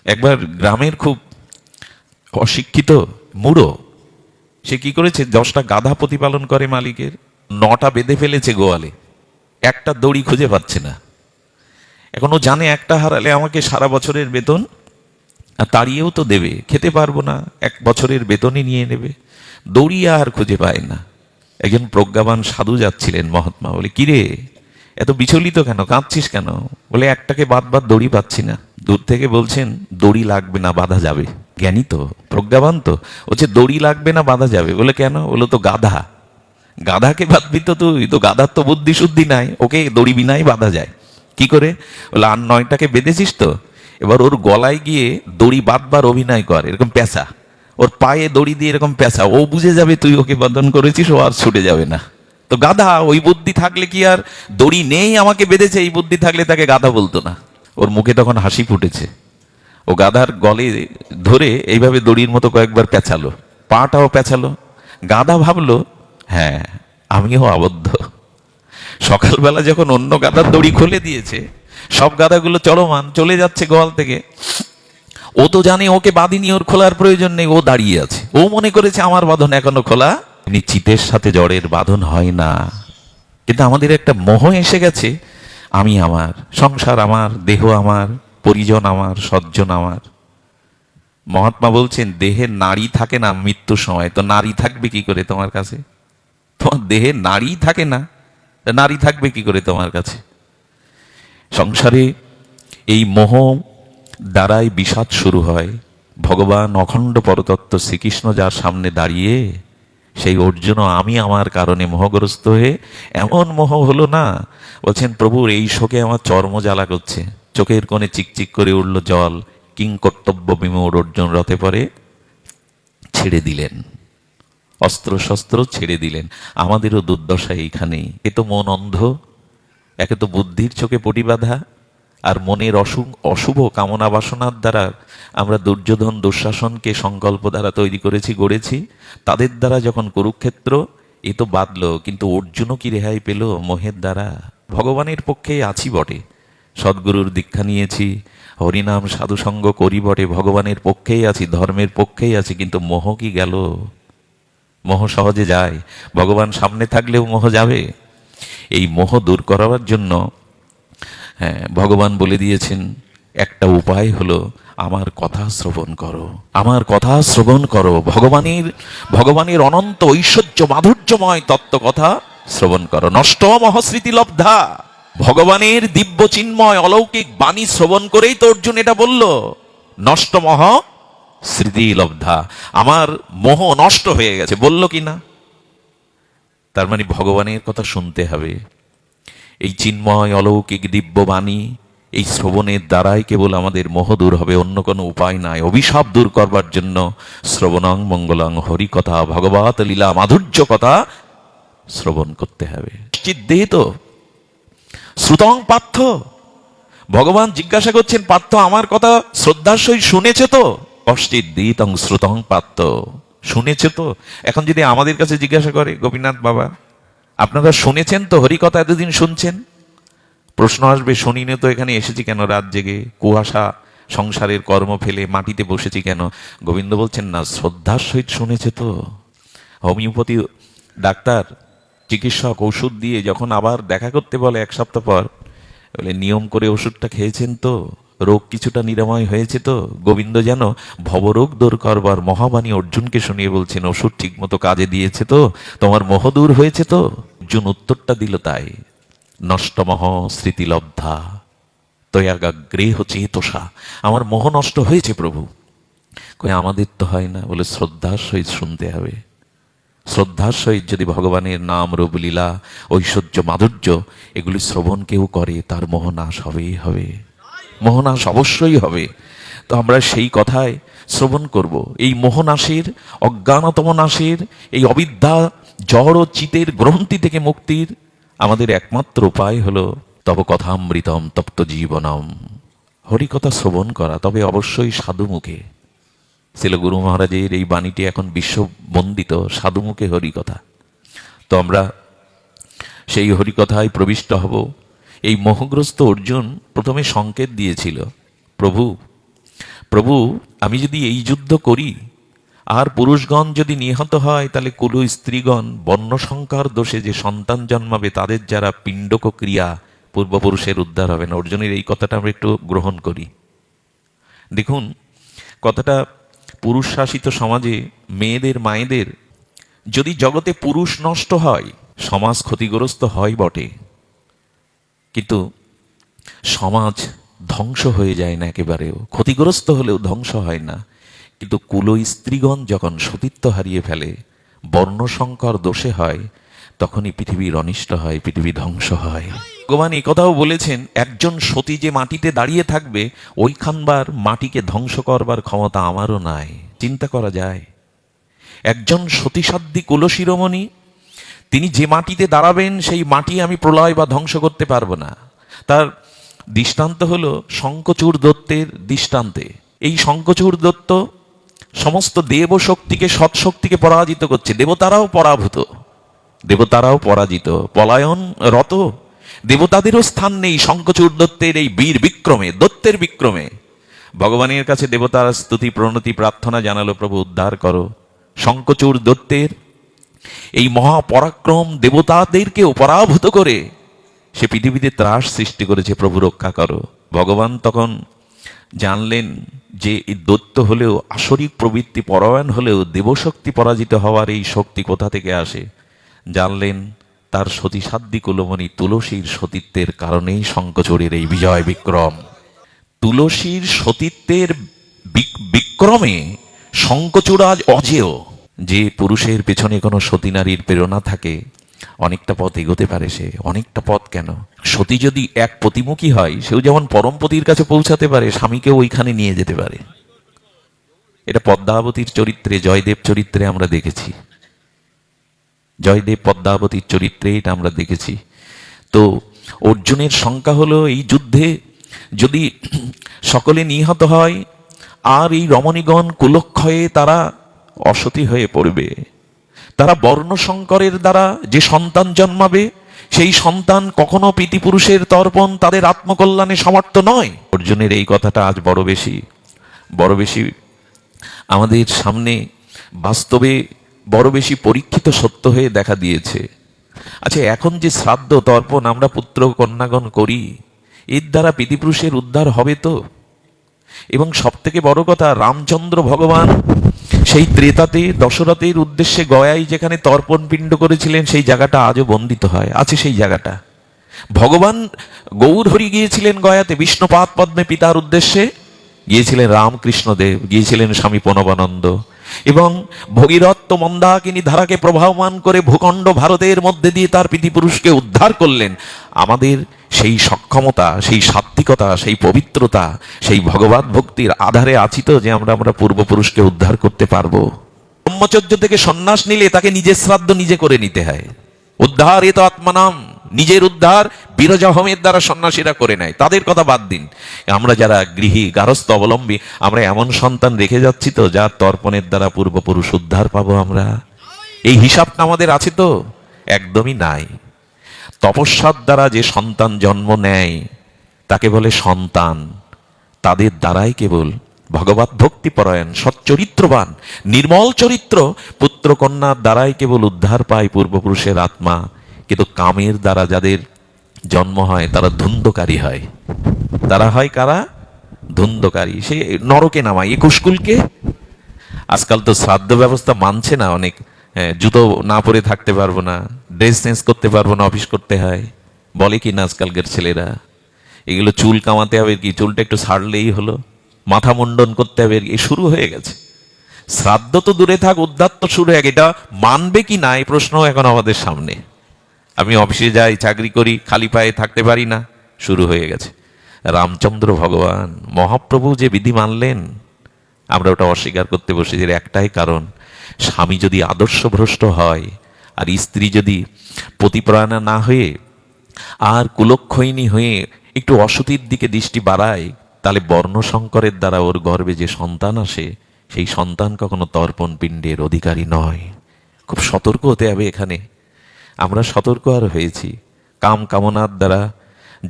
একবার গ্রামের খুব অশিক্ষিত মুড়ো, সে কি করেছে, 10টা গাধা প্রতিপালন করে মালিকের, 9টা বেঁধে ফেলেছে গোয়ালে, একটা দড়ি খুঁজে পাচ্ছে না। এখন ও জানে একটা হারালে আমাকে সারা বছরের বেতন আর তাড়িয়েও তো দেবে, খেতে পারবো না, 1 বছরের বেতনই নিয়ে নেবে। দড়ি আর খুঁজে পায় না। একজন প্রজ্ঞাবান সাধু যাচ্ছিলেন, মহাত্মা বলে, কিরে এত বিচলিত কেন, কাঁদছিস কেন? বলে, একটাকে বাদ বাদ দড়ি পাচ্ছি না। দূর থেকে বলছেন, দড়ি লাগবে না, বাঁধা যাবে। জ্ঞানী তো, প্রজ্ঞাবান তো, বলছে দড়ি লাগবে না, বাঁধা যাবে। বলে কেন? বলো তো গাধা, গাধাকে বাঁধবি তো তুই, তো গাধার তো বুদ্ধি শুদ্ধি নাই, ওকে দড়ি বিনাই বাঁধা যায়। কি করে? বলে, আর 9টাকে বেঁধেছিস তো, এবার ওর গলায় গিয়ে দড়ি বাঁধবার অভিনয় কর, এরকম পেঁচা, ওর পায়ে দড়ি দিয়ে এরকম পেঁচা, ও বুঝে যাবে তুই ওকে বাঁধন করেছিস, ও আর ছুটে যাবে না। তো গাধা, ওই বুদ্ধি থাকলে কি আর দড়ি নেই আমাকে বেঁধেছে, এই বুদ্ধি থাকলে তাকে গাধা বলতো না। ওর মুখে তখন হাসি ফুটেছে। ও গাধার গলে ধরে এইভাবে দড়ির মতো কয়েকবার পেঁচালো, পাটাও পেঁচালো। গাধা ভাবলো, হ্যাঁ আমিও আবদ্ধ। সকালবেলা যখন অন্য গাধার দড়ি খুলে দিয়েছে, সব গাধাগুলো চলমান চলে যাচ্ছে গোয়াল থেকে, ও তো জানে ওকে বাঁধিনি, ওর খোলার প্রয়োজন নেই, ও দাঁড়িয়ে আছে। ও মনে করেছে আমার বাঁধন এখনো খোলা। চিতের সাথে জড়ের বাঁধন হয় না। কিন্তু আমাদের একটা মোহ এসে গেছে, আমি আমার, সংসার আমার, দেহ আমার, পরিজন আমার, সজ্জন আমার। মহাত্মা বলছেন, দেহে নারী থাকে না মৃত্যুর সময়, তো নারী থাকবে কি করে তোমার কাছে? তোমার দেহে নারী থাকে না, নারী থাকবে কি করে তোমার কাছে? সংসারে এই মোহ দ্বারাই বিষাদ শুরু হয়। ভগবান অখণ্ড পরতত্ত্ব শ্রীকৃষ্ণ যার সামনে দাঁড়িয়ে, সেই অর্জুনও আমি আমার কারণে মোহগ্রস্ত হয়ে এমন মোহ হলো না, বলছেন প্রভুর এই শোকে আমার চর্ম জ্বালা করছে, চোখের কোণে চিকচিক করে উঠল জল। কিং কর্তব্য বিমূঢ় অর্জুন রথে পরে ছেড়ে দিলেন, অস্ত্র শস্ত্র ছেড়ে দিলেন। আমাদেরও দুর্দশা এইখানেই। এ তো মন অন্ধ, একে তো বুদ্ধির চোখে পটি বাঁধা, আর মনের অশুভ কামনা বাসনার দ্বারা আমরা দুর্যোধন দুঃশাসনকে সংকল্প দ্বারা তৈরি করেছি, গড়েছি। তাদের দ্বারা যখন কুরুক্ষেত্র, এ তো বাঁধলো, কিন্তু অর্জুনও কি রেহাই পেল মোহের দ্বারা? ভগবানের পক্ষে আছি বটে, সদ্গুরুর দীক্ষা নিয়েছি, হরিনাম সাধুসঙ্গ করি বটে, ভগবানের পক্ষেই আছি, ধর্মের পক্ষেই আছি, কিন্তু মোহ কি গেল? মোহ সহজে যায়? ভগবান সামনে থাকলেও মোহ যাবে? এই মোহ দূর করার জন্য হ্যাঁ, ভগবান বলে দিয়েছেন একটা উপায় হলো, আমার কথা শ্রবণ করো, আমার কথা শ্রবণ করো। ভগবানের অনন্ত ঐশ্বর্য মাধুর্যময় তত্ত্ব কথা শ্রবণ করো। নষ্ট মহস্মৃতি লব্ধা, ভগবানের দিব্য চিন্ময় অলৌকিক বাণী শ্রবণ করেই তো অর্জুন এটা বলল, নষ্ট মহ স্মৃতি লব্ধা, আমার মোহ নষ্ট হয়ে গেছে। বলল কি না? তার মানে ভগবানের কথা শুনতে হবে। এই চিন্ময় অলৌকিক দিব্য বাণী, এই শ্রবণের দ্বারাই কেবল আমাদের মোহ দূর হবে, অন্য কোনো উপায় নাই। অভিশাপ দূর করবার জন্য শ্রবণং মঙ্গলং হরি কথা, ভগবত লীলা মাধুর্য কথা শ্রবণ করতে হবে। চিদ্দেহ তো শ্রুতং পার্থ, ভগবান জিজ্ঞাসা করছেন, পার্থ আমার কথা শ্রদ্ধার সহিত শুনেছে তো? কশ্চিদ্দিতং শ্রুতং পার্থ, শুনেছে তো? এখন যদি আমাদের কাছে জিজ্ঞাসা করে, গোপীনাথ বাবা আপনারা শুনেছেন তো হরি কথা, এতদিন শুনছেন? প্রশ্ন আসবে, শুনিনি তো এখানে এসেছি কেন, রাত জেগে কুয়াশা সংসারের কর্ম ফেলে মাটিতে বসেছি কেন? গোবিন্দ বলছেন, না, শ্রদ্ধার সহিত শুনেছে তো। হোমিওপ্যাথি ডাক্তার চিকিৎসক ওষুধ দিয়ে যখন আবার দেখা করতে বলে 1 সপ্তাহ পর, বলে নিয়ম করে ওষুধটা খেয়েছেন তো, রোগ কিছুটা নিরাময় হয়েছে তো? গোবিন্দ যেন ভবরোগ দূর করবার মহাবাণী অর্জুনকে শুনিয়ে বলছেন, ওষুধ ঠিক মতো কাজে দিয়েছে তো, তোমার মোহ দূর হয়েছে তো? অর্জুন উত্তরটা দিল তাই, নষ্ট মোহ স্মৃতিলব্ধা তয়াগাগ্রেহ চেতসা, আমার মোহ নষ্ট হয়েছে প্রভু। কই আমাদের তো হয় না। বলে শ্রদ্ধার সহিত শুনতে হবে। শ্রদ্ধার সহিত যদি ভগবানের নাম, রূপ, লীলা, ঐশ্বর্য, মাধুর্য এগুলি শ্রবণ কেউ করে, তার মোহনাশ হবেই হবে, মোহনাশ অবশ্যই হবে। তো আমরা সেই কথায় শ্রবণ করব। এই মোহনাশের, অজ্ঞানতম নাশের, এই অবিদ্যা জড় চিতের গ্রন্থি থেকে মুক্তির আমাদের একমাত্র উপায় হলো তব কথামৃতম তপ্ত জীবনম, হরিকথা শ্রবণ করা, তবে অবশ্যই সাধু মুখে। ছিল গুরু মহারাজের এই বাণীটি এখন বিশ্ববন্দিত, সাধুমুখে হরিকথা। তো আমরা সেই হরিকথায় প্রবিষ্ট হব। এই মোহগ্রস্ত অর্জুন প্রথমে সংকেত দিয়েছিল, প্রভু প্রভু, আমি যদি এই যুদ্ধ করি আর পুরুষগণ যদি নিহত হয়, তাহলে কুল স্ত্রীগণ বর্ণসংকর দোষে যে সন্তান জন্মাবে তাদের যারা পিণ্ডক ক্রিয়া পূর্বপুরুষের উদ্ধার হবে না। অর্জুনের এই কথাটা আমরা একটু গ্রহণ করি। দেখুন, কথাটা পুরুষ শাসিত সমাজে মেয়েদের মায়েদের যদি জগতে পুরুষ নষ্ট হয়, সমাজ ক্ষতিগ্রস্ত হয় বটে, কিন্তু সমাজ ধ্বংস হয়ে যায় না, একেবারেও ক্ষতিগ্রস্ত হলেও ধ্বংস হয় না। কিন্তু কুল স্ত্রীগণ যখন সতীত্ব হারিয়ে ফেলে, বর্ণসংকর দোষে হয়, তখনই পৃথিবীর অনিষ্ট হয়, পৃথিবী ধ্বংস হয়। ভগবান এই কথাও বলেছেন, একজন সতী যে মাটিতে দাঁড়িয়ে থাকবে, ওইখানবার মাটিকে ধ্বংস করবার ক্ষমতা আমারও নাই। চিন্তা করা যায়, একজন সতীসাধ্যী কুলশিরোমণি, তিনি যে মাটিতে দাঁড়াবেন সেই মাটি আমি প্রলয় বা ধ্বংস করতে পারবো না। তার দৃষ্টান্ত হলো শঙ্খচূড় দত্তের দৃষ্টান্তে। এই শঙ্খচূড় দত্ত সমস্ত দেব শক্তিকে, সৎশক্তিকে পরাজিত করছে। দেবতারাও পরাভূত, দেবতারাও পরাজিত, পলায়ন রত। দেবতাদেরও স্থান নেই শঙ্খচূড় দত্তের এই বীর বিক্রমে, দত্তের বিক্রমে। ভগবানের কাছে দেবতার স্তুতি প্রণতি প্রার্থনা জানালো, প্রভু উদ্ধার করো। শঙ্খচূড় দত্তের এই মহাপরাক্রম দেবতাদেরকেও পরাভূত করে সে পৃথিবীতে ত্রাস সৃষ্টি করেছে, প্রভু রক্ষা করো। ভগবান তখন জানলেন যে এই দৈত্য হলেও, আসরিক প্রবৃত্তি পরায়ণ হলেও দেবশক্তি পরাজিত হওয়ার এই শক্তি কোথা থেকে আসে। জানলেন তার সতীসাধ্যী কুলমণি তুলসীর সতীত্বের কারণেই শঙ্খচূড়ের এই বিজয় বিক্রম। তুলসীর সতীত্বের বিক্রমে শঙ্খচূড় আজ অজেয়। যে পুরুষের পেছনে কোনো সতী নারীর প্রেরণা থাকে, অনেকটা পথ এগোতে পারে সে। অনেকটা পথ কেন, সতী যদি এক পতিমুখী হয়, সেও যেমন পরমপতির কাছে পৌঁছাতে পারে, স্বামীকেও ওইখানে নিয়ে যেতে পারে। এটা পদ্মাবতীর চরিত্রে, জয়দেব চরিত্রে আমরা দেখেছি। জয়দেব পদ্মাবতীর চরিত্রে এটা আমরা দেখেছি। তো অর্জুনের শঙ্কা হলো, এই যুদ্ধে যদি সকলে নিহত হয় আর এই রমণীগণ কুলক্ষয়ে তারা অসতী হয়ে পড়বে, তারা বর্ণসংকরের দ্বারা যে সন্তান জন্মাবে, সেই সন্তান কখনো পিতৃপুরুষের তর্পণ তাদের আত্মকল্যাণে সমর্থ নয়। অর্জুনের এই কথাটা আজ বড় বেশি আমাদের সামনে বাস্তবে বড় বেশি পরীক্ষিত সত্য হয়ে দেখা দিয়েছে। আচ্ছা, এখন যে শ্রাদ্ধ তর্পণ আমরা পুত্র কন্যাগণ করি, এর দ্বারা পিতৃপুরুষের উদ্ধার হবে তো? এবং সব থেকে বড় কথা, রামচন্দ্র ভগবান সেই ত্রেতাতে দশরথের উদ্দেশ্যে গয়ায় যেখানে তর্পণ পিণ্ড করেছিলেন, সেই জায়গাটা আজও বন্দিত হয়, আছে সেই জায়গাটা। ভগবান গৌরহরি গিয়েছিলেন গয়াতে বিষ্ণুপাদ পদ্মে পিতার উদ্দেশ্যে, গিয়েছিলেন রামকৃষ্ণদেব, গিয়েছিলেন স্বামী প্রণবানন্দ, এবং ভগীরথ মন্দাকিনী ধারাকে প্রবাহমান করে ভূখণ্ড ভারতের মধ্যে দিয়ে তার পিতৃপুরুষকে উদ্ধার করলেন। আমাদের সেই সক্ষমতা, সেই সাত্বিকতা, সেই পবিত্রতা, সেই ভগবত ভক্তির আধারে আছি তো, যে আমরা পূর্বপুরুষকে উদ্ধার করতে পারবো। ব্রহ্মচর্য থেকে সন্ন্যাস নিলে তাকে নিজের শ্রাদ্ধ নিজে করে নিতে হয়। উদ্ধার এ তো আত্মানাম, নিজের উদ্ধার বীরজহমের দ্বারা সন্ন্যাসীরা করে নেয়। তাদের কথা বাদ দিন, আমরা যারা গৃহী গারস্থ অবলম্বী, আমরা এমন সন্তান রেখে যাচ্ছি তো, যার তর্পণের দ্বারা পূর্বপুরুষ উদ্ধার পাবো আমরা? এই হিসাবটা আমাদের আছে তো? একদমই নাই। তপস্যার দ্বারা যে সন্তান জন্ম নেয় তাকে বলে সন্তান। তাদের দ্বারাই কেবল ভগবত ভক্তিপরায়ণ, সচ্চরিত্রবান, নির্মল চরিত্র পুত্র কন্যার দ্বারাই কেবল উদ্ধার পায় পূর্বপুরুষের আত্মা। কিন্তু কামের দ্বারা যাদের জন্ম হয়, তারা ধুন্ধকারী হয়। তারা হয় কারা? ধুন্ধকারী। সে নরকে নামায় 21 কুলকে। আজকাল তো শ্রাদ্ধ ব্যবস্থা মানছে না অনেক। জুতো না পরে থাকতে পারবো না, ড্রেস চেঞ্জ করতে পারবো না, অফিস করতে হয়, বলে কি না আজকালকার ছেলেরা। এগুলো চুল কামাতে হবে, কি চুলটা একটু ছাড়লেই হলো, মাথা মুন্ডন করতে হবে, এই শুরু হয়ে গেছে। শ্রাদ্ধ তো দূরে থাক, উদ্ধার তো শুরু হয়ে গেছে। এটা মানবে কি না এই প্রশ্ন এখন আমাদের সামনে। আমি অফিসে যাই, চাকরি করি, খালি পায়ে থাকতে পারি না, শুরু হয়ে গেছে। রামচন্দ্র ভগবান মহাপ্রভু যে বিধি মানলেন, আমরা ওটা অস্বীকার করতে বসেছি। একটাই কারণ, স্বামী যদি আদর্শভ্রষ্ট হয় আর স্ত্রী যদি পতিপরায়ণা না হয়ে আর কুলক্ষয়িনী হয়ে একটু অসতীর দিকে দৃষ্টি বাড়ায়, তাহলে বর্ণসংকরের দ্বারা ওর গর্ভে যে সন্তান আসে, সেই সন্তান কখনো তর্পণ পিণ্ডের অধিকারী নয়। খুব সতর্ক হতে হবে এখানে। আমরা সতর্ক আর হয়েছি। কাম কামনার দ্বারা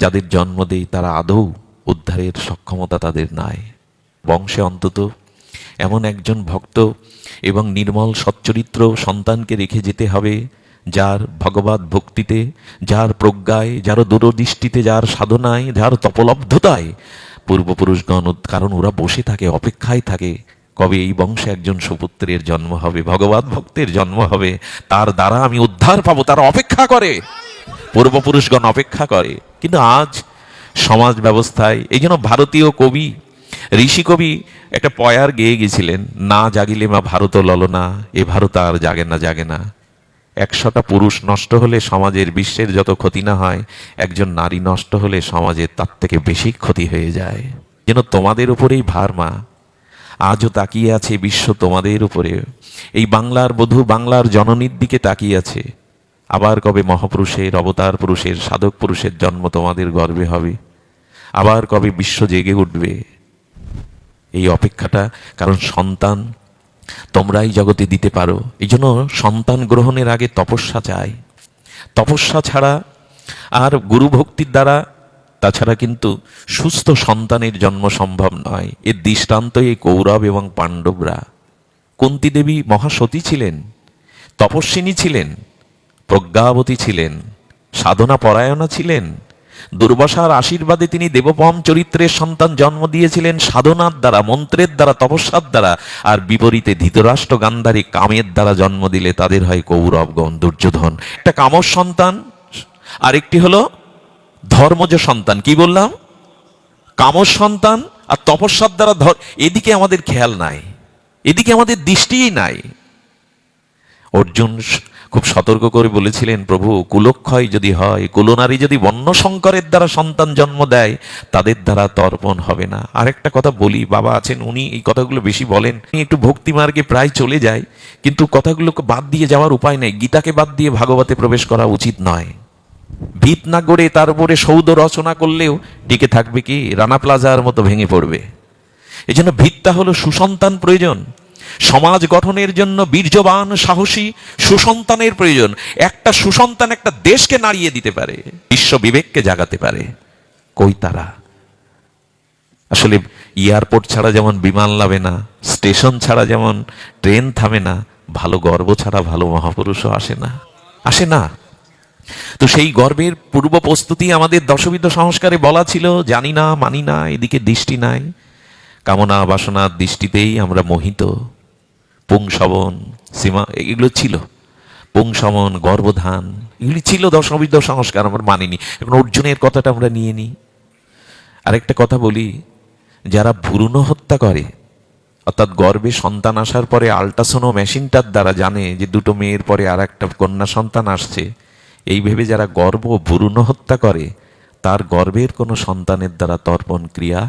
যাদের জন্ম দেয়, তারা আদৌ উদ্ধারের সক্ষমতা তাদের নাই। বংশে অন্তত এমন একজন ভক্ত এবং নির্মল সচ্চরিত্র সন্তানকে রেখে যেতে হবে, যার ভগবত ভক্তিতে, যার প্রজ্ঞায়, যার দূরদৃষ্টিতে, যার সাধনায়, যার তপলব্ধতায় পূর্বপুরুষগণ, কারণ ওরা বসে থাকে, অপেক্ষায় থাকে কবে এই বংশে একজন সুপুত্রের জন্ম হবে, ভগবত ভক্তের জন্ম হবে, তার দ্বারা আমি উদ্ধার পাবো। তারা অপেক্ষা করে, পূর্বপুরুষগণ অপেক্ষা করে। কিন্তু আজ সমাজ ব্যবস্থায়, এই জন্য ভারতীয় কবি, ঋষি কবি একটা পয়ার গেয়ে গেছিলেন, না জাগিলে মা ভারত ললনা, এ ভারত আর জাগে না জাগে না। 100টা পুরুষ নষ্ট হলে সমাজের, বিশ্বের যত ক্ষতি না হয়, একজন নারী নষ্ট হলে সমাজের তার থেকে বেশি ক্ষতি হয়ে যায়। যেন তোমাদের উপরেই ভার মা, আজও তাকিয়ে আছে বিশ্ব তোমাদের উপরে। এই বাংলার বধূ, বাংলার জননীর দিকে তাকিয়ে আছে। আবার কবে মহাপুরুষের, অবতার পুরুষের, সাধক পুরুষের জন্ম তোমাদের গর্বে হবে? আবার কবে বিশ্ব জেগে উঠবে? এই অপেক্ষাটা, কারণ সন্তান তোমরাই জগতে দিতে পারো। এই জন্য সন্তান গ্রহণের আগে তপস্যা চাই। তপস্যা ছাড়া আর গুরু ভক্তির দ্বারা, তাছাড়া কিন্তু সুস্থ সন্তানের জন্ম সম্ভব নয়। এর দৃষ্টান্ত এই কৌরব এবং পাণ্ডবরা। কুন্তী দেবী মহাসতী ছিলেন, তপস্বিনী ছিলেন, প্রজ্ঞাবতী ছিলেন, সাধনা পরায়ণা ছিলেন। দুর্বাসার আশীর্বাদে তিনি দেবপম চরিত্রের সন্তান জন্ম দিয়েছিলেন সাধনার দ্বারা, মন্ত্রের দ্বারা, তপস্যার দ্বারা। আর বিপরীতে ধৃতরাষ্ট্র গান্ধারী কামের দ্বারা জন্ম দিলে তাদের হয় কৌরবগণ, দুর্যোধন। একটা কামর সন্তান, আরেকটি হলো ধর্মজ সন্তান। কি বললাম? কামর সন্তান আর তপস্যার দ্বারা এদিকে আমাদের খেয়াল নাই, এদিকে আমাদের দৃষ্টিই নাই। অর্জুন খুব সতর্ক করে বলেছিলেন, প্রভু কুলক্ষয় যদি হয়, কুলনারী যদি বন্য শঙ্করের দ্বারা সন্তান জন্ম দেয়, তাদের দ্বারা তর্পণ হবে না। আরেকটা কথা বলি, বাবা আছেন, উনি এই কথাগুলো বেশি বলেন। একটু ভক্তি মার্গে প্রায় চলে যায়, কিন্তু কথাগুলোকে বাদ দিয়ে যাওয়ার উপায় নেই। গীতাকে বাদ দিয়ে ভাগবতে প্রবেশ করা উচিত নয়। ভিত না গড়ে তার উপরে সৌধ রচনা করলেও টিকে থাকবে কি? রানা প্লাজার মতো ভেঙে পড়বে। এই জন্য ভিতটা হলো সুসন্তান প্রয়োজন। সমাজ গঠনের জন্য বীর্যবান সাহসী সুসন্তানের প্রয়োজন। একটা সুসন্তান একটা দেশকে নাড়িয়ে দিতে পারে, বিশ্ব বিবেককে জাগাতে পারে। কই তারা? আসলে এয়ারপোর্ট ছাড়া যেমন বিমান লাভে না, স্টেশন ছাড়া যেমন ট্রেন থামে না, ভালো গর্ব ছাড়া ভালো মহাপুরুষও আসে না, আসে না। তো সেই গর্বের পূর্ব প্রস্তুতি আমাদের দশবিধ সংস্কারে বলা ছিল। জানি না, মানি না, এদিকে দৃষ্টি নাই, কামনা বাসনার দৃষ্টিতেই আমরা মোহিত। পুংসবন, সীমা, এগুলো ছিল। পুংসমন, গর্ভধান, এগুলি ছিল দশবিধ সংস্কার, আমরা মানিনি। এখন অর্জুনের কথাটা আমরা নিয়ে নিই। আরেকটা কথা বলি, যারা ভ্রূণ হত্যা করে, অর্থাৎ গর্ভে সন্তান আসার পরে আল্ট্রাসোনো মেশিনটার দ্বারা জানে যে দুটো মেয়ের পরে আর একটা কন্যা সন্তান আসছে, এই ভেবে যারা গর্ভ ভ্রূণ হত্যা করে, তার গর্ভের কোনো সন্তানের দ্বারা তর্পণ ক্রিয়া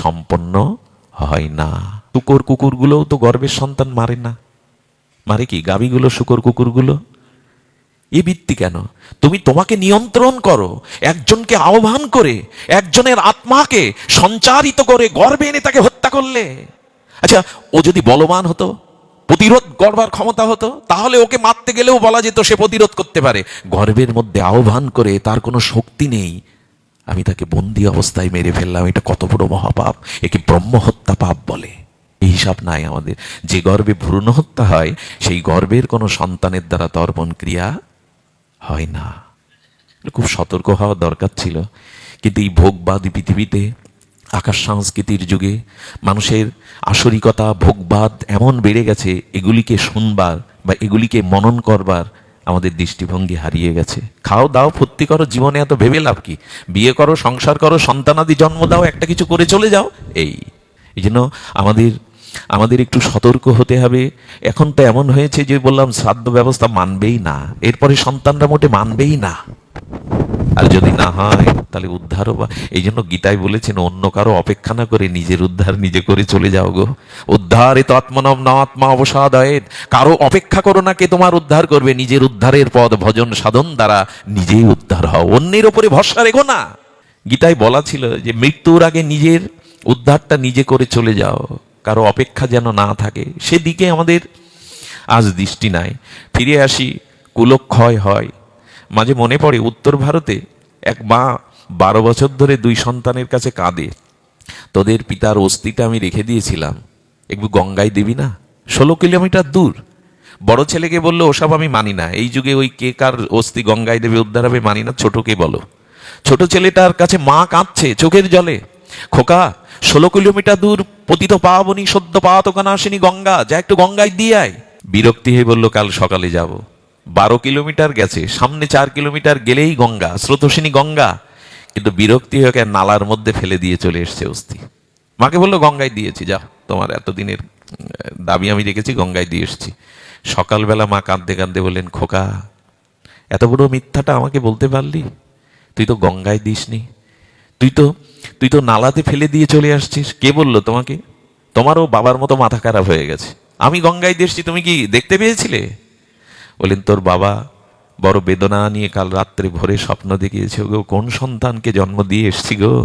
সম্পন্ন হয় না। শুকর কুকুরগুলোও তো গর্ভের সন্তান মারে না, মারে কি? গাভীগুলো, শুকর কুকুরগুলো। এ ভিত্তি কেন? তুমি তোমাকে নিয়ন্ত্রণ করো, একজনকে আহ্বান করে, একজনের আত্মাকে সঞ্চারিত করে গর্ভে এনে তাকে হত্যা করলে। আচ্ছা, ও যদি বলবান হতো, প্রতিরোধ করবার ক্ষমতা হতো, তাহলে ওকে মারতে গেলেও বলা যেত সে প্রতিরোধ করতে পারে। গর্ভের মধ্যে আহ্বান করে, তার কোনো শক্তি নেই, আমি তাকে বন্দি অবস্থায় মেরে ফেললাম, এটা কত বড় মহাপাপ। একে ব্রহ্মহত্যা পাপ বলে। এই হিসাব নাই আমাদের। যে গর্ভে ভ্রূণ হত্যা হয়, সেই গর্ভের কোনো সন্তানের দ্বারা তর্পণ ক্রিয়া হয় না। খুব সতর্ক হওয়া দরকার ছিল। কিন্তু এই ভোগবাদী পৃথিবীতে, আকাশ সংস্কৃতির যুগে মানুষের আসরিকতা, ভোগবাদ এমন বেড়ে গেছে, এগুলিকে শুনবার বা এগুলিকে মনন করবার আমাদের দৃষ্টিভঙ্গি হারিয়ে গেছে। খাও দাও ফুর্তি করো, জীবনে এত ভেবে লাভ কি? বিয়ে করো, সংসার করো, সন্তানাদি জন্ম দাও, একটা কিছু করে চলে যাও। এই জন্য আমাদের একটু সতর্ক হতে হবে। এখন তো এমন হয়েছে যে বললাম, শ্রাদ্ধ ব্যবস্থা মানবেই না, এরপরে সন্তানরা মোটে মানবেই না। আর যদি না হয় তাহলে উদ্ধারও বা, এই জন্য গীতায় বলেছেন, অন্য কারো অপেক্ষা না করে নিজের উদ্ধার নিজে করে চলে যাও গো। উদ্ধারে তো আত্মনম না আত্মা অবসাদয়েৎ। কারো অপেক্ষা করো না কে তোমার উদ্ধার করবে, নিজের উদ্ধারের পথ ভজন সাধন দ্বারা নিজেই উদ্ধার হও, অন্যের উপরে ভরসা রেখো না। গীতায় বলা ছিল যে মৃত্যুর আগে নিজের উদ্ধারটা নিজে করে চলে যাও, কারো অপেক্ষা যেন না থাকে। সেদিকে আমাদের আজ দৃষ্টি নাই। ফিরে আসি, কুলক্ষয় হয়। মাঝে মনে পড়ে, উত্তর ভারতে এক মা 12 বছর ধরে 2 সন্তানের কাছে কাঁদে। তোদের পিতার অস্থিটা আমি রেখে দিয়েছিলাম, একটু গঙ্গায় দিবি না? 16 কিলোমিটার দূর। বড় ছেলেকে বললো ওসব আমি মানি না, এই যুগে ওই কে কার অস্থি গঙ্গায় দেবে উদ্ধার হবে মানি না। ছোটকে বলো। ছোট ছেলেটার কাছে মা কাঁদছে চোখের জলে, খোকা 16 কিলোমিটার দূর পতিত পাবনি সদ্য পাতকানা আসেনি গঙ্গা, যা একটু গঙ্গায় দিয়ে আয়। বিরক্তি হয়ে বলল কাল সকালে যাব। 12 কিলোমিটার গেছে, সামনে 4 কিলোমিটার গেলেই গঙ্গা, স্রোতস্বিনী গঙ্গা, কিন্তু বিরক্তি হয়ে নালার মধ্যে ফেলে দিয়ে চলে এসছে অস্থি। মাকে বললো গঙ্গায় দিয়েছি, যাও, তোমার এতদিনের দাবি আমি রেখেছি, গঙ্গায় দিয়ে এসছি। সকালবেলা মা কাঁদতে কাঁদতে বললেন, খোকা এত বড় মিথ্যাটা আমাকে বলতে পারলি? তুই তো গঙ্গায় দিসনি, তুই তো নালাতে ফেলে দিয়ে চলে আসছিস। কে বললো তোমাকে? তোমারও বাবার মতো মাথা খারাপ হয়ে গেছে। আমি গঙ্গায় দিয়ে এসছি, তুমি কি দেখতে পেয়েছিলে? বললেন, তোর বাবা বড় বেদনা নিয়ে কাল রাত্রে ভোরে স্বপ্ন দেখিয়েছে, গো কোন সন্তানকে জন্ম দিয়ে এসছি গো,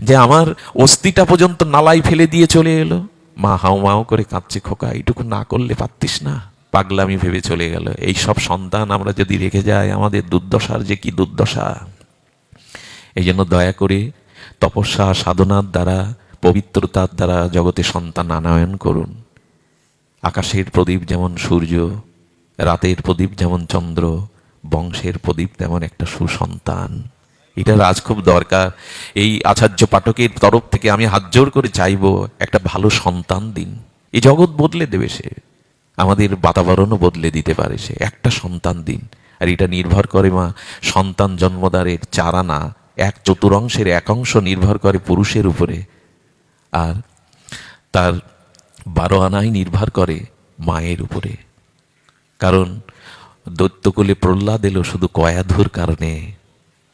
যে আমার অস্থিটা পর্যন্ত নালায় ফেলে দিয়ে চলে এলো। মা হাউ মাউ করে কাঁদছে, খোকা এইটুকু না করলে পারতিস না? পাগলামি ভেবে চলে গেল। এই সব সন্তান আমরা যদি রেখে যাই, আমাদের দুর্দশার যে কি দুর্দশা। এই জন্য দয়া করে তপস্যা সাধনার দ্বারা, পবিত্রতার দ্বারা জগতে সন্তান আনয়ন করুন। আকাশের প্রদীপ যেমন সূর্য, রাতের প্রদীপ যেমন চন্দ্র, বংশের প্রদীপ তেমন একটা সুসন্তান। এটা আজ খুব দরকার। এই আচার্য পাঠকের তরফ থেকে আমি হাত জোর করে চাইবো, একটা ভালো সন্তান দিন। এই জগৎ বদলে দেবে সে, আমাদের বাতাবরণও বদলে দিতে পারে সে। একটা সন্তান দিন। আর এটা নির্ভর করে মা সন্তান জন্মদারের 4 আনা 1/4 এক অংশ নির্ভর করে পুরুষের উপরে, আর তার 12 আনাই নির্ভর করে মায়ের উপরে। কারণ দৈত্যকুলে প্রহ্লাদ এলো শুধু কয়াধুর কারণে,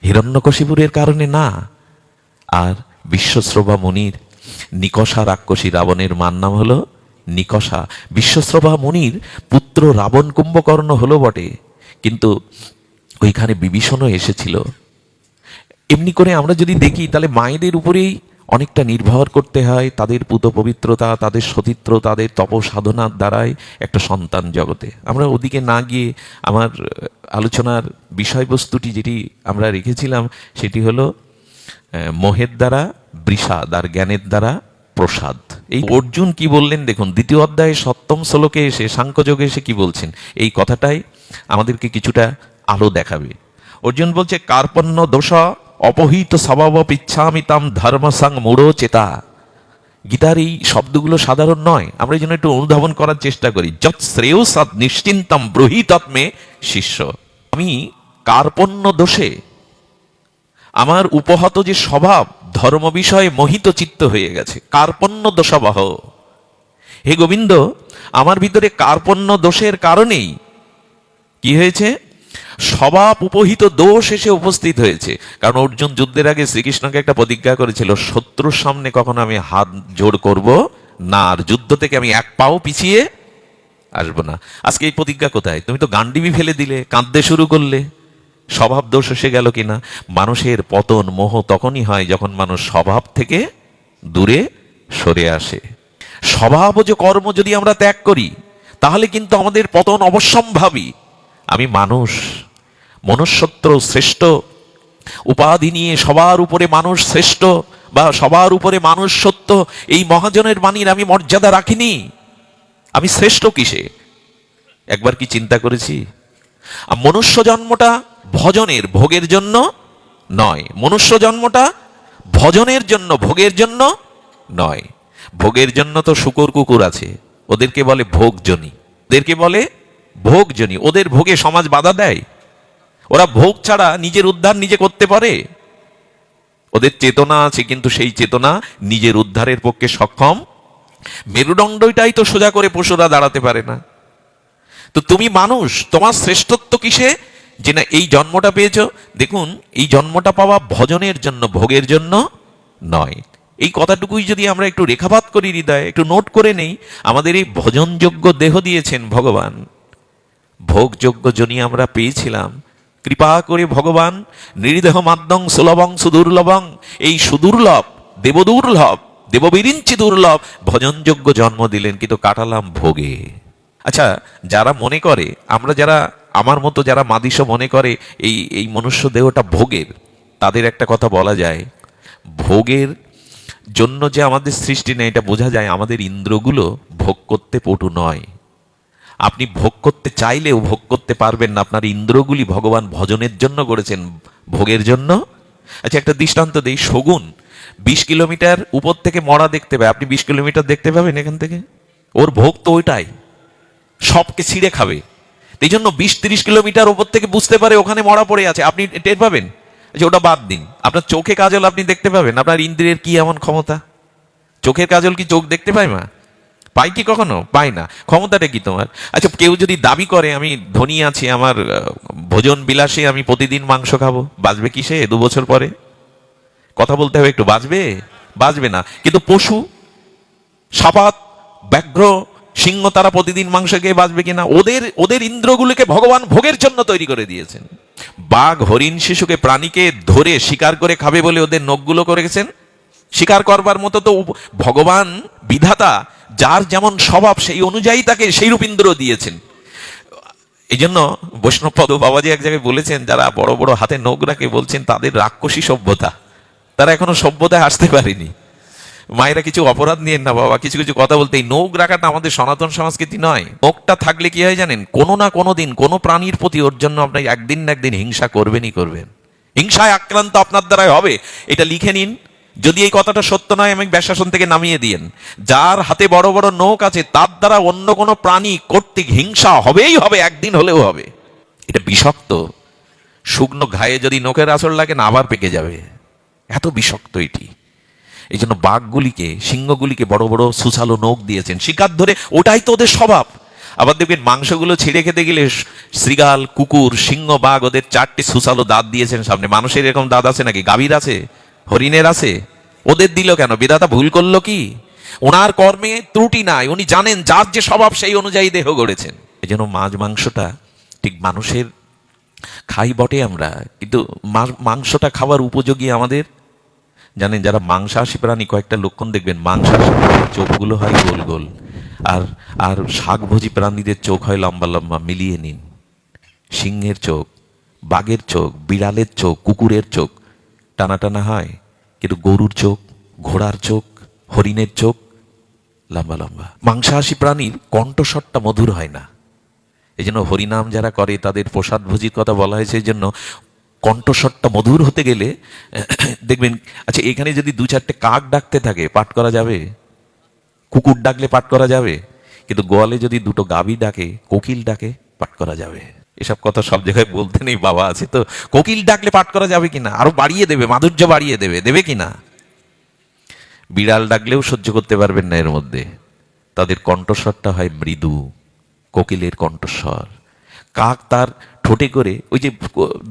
হিরণ্যকশিপুরের কারণে না। আর বিশ্বশ্রবা মুনির, নিকষা রাক্ষসী রাবণের মার নাম হলো নিকষা। বিশ্বশ্রবা মুনির পুত্র রাবণ কুম্ভকর্ণ হলো বটে, কিন্তু ওইখানে বিভীষণও এসেছিল। এমনি করে আমরা যদি দেখি তাহলে মায়েদের উপরেই অনেকটা নির্ভর করতে হয়, তাদের পুত পবিত্রতা, তাদের সতীত্ব, তাদের তপ সাধনার দ্বারাই একটা সন্তান জগতে। আমরা ওদিকে না গিয়ে আমার আলোচনার বিষয়বস্তুটি যেটি আমরা রেখেছিলাম সেটি হলো মোহের দ্বারা বিষাদ আর জ্ঞানের দ্বারা প্রসাদ। এই অর্জুন কি বললেন দেখুন, 2য় অধ্যায়ে 7ম শ্লোকে এসে সাংখ্যযোগে এসে কি বলছেন, এই কথাটাই আমাদেরকে কিছুটা আলো দেখাবে। অর্জুন বলছে, কার্পণ্য দোষ অপহিত স্বভাব পিচ্ছামিতাম ধর্মসং মূঢ় চেতা। গীতার এই শব্দগুলো সাধারণ নয়, আমরা এই জন্য একটু অনুধাবন করার চেষ্টা করি। যৎ শ্রেয় সৎ নিশ্চিন্তম ব্রুহিতত্মে শিষ্য। আমি কার্পণ্য দোষে, আমার উপহত যে স্বভাব, ধর্ম বিষয়ে মোহিত চিত্ত হয়ে গেছে, কার্পণ্য দোষাবহ। হে গোবিন্দ, আমার ভিতরে কার্পণ্য দোষের কারণেই কি হয়েছে, স্বভাব উপহিত দোষ এসে উপস্থিত হয়েছে। কারণ অর্জুন যুদ্ধের আগে শ্রীকৃষ্ণকে একটা প্রতিজ্ঞা করেছিল, শত্রুর সামনে কখনো আমি হাত জোড় করব না, আর যুদ্ধ থেকে আমি এক পাও পিছিয়ে আসবো না। আজকে এই প্রতিজ্ঞা কোথায়? তুমি তো গান্ডিবি ফেলে দিলে, কাঁদতে শুরু করলে। স্বভাব দোষ এসে গেল কিনা? মানুষের পতন মোহ তখনই হয় যখন মানুষ স্বভাব থেকে দূরে সরে আসে। স্বভাব যে কর্ম যদি আমরা ত্যাগ করি, তাহলে কিন্তু আমাদের পতন অবশ্যম্ভাবী। আমি মানুষ, মনুষ্যত্ব শ্রেষ্ঠ উপাধি নিয়ে সবার উপরে মানুষ শ্রেষ্ঠ বা সবার উপরে মানুষ সত্য, এই মহাজনের বাণীর আমি মর্যাদা রাখিনি। আমি শ্রেষ্ঠ কিসে? একবার কি চিন্তা করেছি? মনুষ্য জন্মটা ভজনের, ভোগের জন্য নয়। মনুষ্য জন্মটা ভজনের জন্য, ভোগের জন্য নয়। ভোগের জন্য তো শূকর কুকুর আছে, ওদেরকে বলে ভোগজনী, ওদেরকে বলে ভোগজনী। ওদের ভোগে সমাজ বাধা দেয়? ওরা ভোগ ছাড়া নিজের উদ্ধার নিজে করতে পারে? ওদের চেতনা আছে, কিন্তু সেই চেতনা নিজের উদ্ধারের পক্ষে সক্ষম। মেরুদণ্ডটাই তো সোজা করে পশুরা দাঁড়াতে পারে না। তো তুমি মানুষ, তোমার শ্রেষ্ঠত্ব কিসে যে না এই জন্মটা পেয়েছ? দেখুন, এই জন্মটা পাওয়া ভজনের জন্য, ভোগের জন্য নয়। এই কথাটুকুই যদি আমরা একটু রেখাপাত করি হৃদয়ে, একটু নোট করে নেই, আমাদের এই ভজনযোগ্য দেহ দিয়েছেন ভগবান, ভোগযোগ্য জনি আমরা পেয়েছিলাম। কৃপা করে ভগবান নির্দেহ মাদ্যং সুলভং সুদুর্লভং, এই সুদুর্লভ, দেবদুর্লভ, দেববিরিঞ্চি দুর্লভ ভজনযোগ্য জন্ম দিলেন, কিন্তু কাটালাম ভোগে। আচ্ছা, যারা মনে করে, আমরা যারা, আমার মতো যারা মাদিস মনে করে এই মনুষ্য দেহটা ভোগের, তাদের একটা কথা বলা যায়, ভোগের জন্য যে আমাদের সৃষ্টি নেই, এটা বোঝা যায় আমাদের ইন্দ্রগুলো ভোগ করতে পটু নয়। আপনি ভোগ করতে চাইলেও ভোগ করতে পারবেন না, আপনার ইন্দ্রগুলি ভগবান ভজনের জন্য করেছেন, ভোগের জন্য। আচ্ছা, একটা দৃষ্টান্ত দেই। শগুন 20 কিলোমিটার উপর থেকে মরা দেখতে পায়, আপনি 20 কিলোমিটার দেখতে পাবেন এখান থেকে? ওর ভোগ তো ওইটাই, সবকে ছিঁড়ে খাবে। এই জন্য 20-30 কিলোমিটার উপর থেকে বুঝতে পারে ওখানে মরা পড়ে আছে, আপনি টের পাবেন। যে ওটা বাদ দিন, আপনার চোখে কাজল আপনি দেখতে পাবেন। আপনার ইন্দ্রিয়ের কি এমন ক্ষমতা? চোখের কাজল কি চোখ দেখতে পায় মা? পাই কি কখনো? পায় না। ক্ষমতাটা কি তোমার? আচ্ছা, কেউ যদি দাবি করে আমি ধনী আছি, আমার ভোজন বিলাসী, আমি প্রতিদিন মাংস খাবো, বাঁচবে কি সে 2 বছর পরে? কথা বলতে হবে একটু, বাঁচবে? বাঁচবে না। কিন্তু পশু, সাপাত, ব্যাঘ্র, সিংহ, তারা প্রতিদিন মাংস খেয়ে বাঁচবে কিনা? ওদের ওদের ইন্দ্রগুলোকে ভগবান ভোগের জন্য তৈরি করে দিয়েছেন। বাঘ, হরিণ, শিশুকে, প্রাণীকে ধরে শিকার করে খাবে বলে ওদের নখগুলো করেছেন শিকার করবার মতো। তো ভগবান বিধাতা যার যেমন স্বভাব সেই অনুযায়ী তাকে সেই রূপ ইন্দ্র দিয়েছেন। এই জন্য বৈষ্ণবপদ বাবাজি এক জায়গায় বলেছেন, যারা বড় বড় হাতে নখ রাখে, বলছেন তাদের রাক্ষসী সভ্যতা, তারা এখনো সভ্যতায় আসতে পারেনি। মায়েরা কিছু অপরাধ নিয়েন না বাবা, কিছু কিছু কথা বলতে। এই নখ রাখাটা আমাদের সনাতন সংস্কৃতি নয়। নখটা থাকলে কি হয় জানেন? কোনো না কোনো দিন কোনো প্রাণীর প্রতি ওর জন্য আপনি একদিন না একদিন হিংসা করবেনই করবেন। হিংসায় আক্রান্ত আপনার দ্বারাই হবে, এটা লিখে নিন। যদি এই কথাটা সত্য নয়, আমি ব্যাসাসন থেকে নামিয়ে দিয়েন। যার হাতে বড় বড় নখ আছে তার দ্বারা অন্য কোনো প্রাণী কর্তৃক হিংসা হবেই হবে, একদিন হলেও হবে। এটা বিষাক্ত। শুকনো ঘায়ে যদি নখের আঁচড় লাগে না, আবার পেকে যাবে, এত বিষাক্ত এটি। এই জন্য বাঘগুলিকে, সিংহগুলিকে বড় বড় সুসালো নখ দিয়েছেন শিকার ধরে, ওটাই তো ওদের স্বভাব। আবার দেখবেন মাংসগুলো ছিঁড়ে খেতে গেলে শৃগাল, কুকুর, সিংহ, বাঘ ওদের 4টে সুসালো দাঁত দিয়েছেন সামনে। মানুষের এরকম দাঁত আছে নাকি? গাভীর আছে, হরিণের আছে, ওদের দিল কেন? বিধাতা ভুল করলো কি? ওনার কর্মে ত্রুটি নাই, উনি জানেন যার যে স্বভাব সেই অনুযায়ী দেহ গড়েছেন। এই জন্য মাছ মাংসটা ঠিক মানুষের খাই বটে আমরা, কিন্তু মাংসটা খাবার উপযোগী আমাদের। জানেন, যারা মাংসাশী প্রাণী, কয়েকটা লক্ষণ দেখবেন। মাংসাশী প্রাণীর চোখগুলো হয় গোল গোল, আর আর শাকভোজী প্রাণীদের চোখ হয় লম্বা লম্বা। মিলিয়ে নিন, সিংহের চোখ, বাঘের চোখ, বিড়ালের চোখ, কুকুরের চোখ টানা টানা হয়, কিন্তু গরুর চোখ, ঘোড়ার চোখ, হরিণের চোখ লম্বা লম্বা। মাংসাশী প্রাণীর কণ্ঠস্বরটা মধুর হয় না। এই জন্য হরিনাম যারা করে তাদের প্রসাদ ভোজির কথা বলা হয়েছে। এই জন্য কণ্ঠস্বরটা মধুর হতে গেলে দেখবেন। আচ্ছা, এখানে যদি 2-4টে কাক ডাকতে থাকে, পাঠ করা যাবে? কুকুর ডাকলে পাঠ করা যাবে? কিন্তু গোয়ালে যদি 2টো গাভী ডাকে, কোকিল ডাকে, পাঠ করা যাবে। এসব কথা সব জায়গায় বলতে নেই, বাবা আছে তো। কোকিল ডাকলে পাঠ করা যাবে কিনা? আরো বাড়িয়ে দেবে, মাধুর্য বাড়িয়ে দেবে, দেবে কিনা? বিড়াল ডাকলেও সহ্য করতে পারবেন না এর মধ্যে। তাদের কণ্ঠস্বরটা হয় মৃদু, কোকিলের কণ্ঠস্বর। কাক তার ঠোঁটে করে ওই যে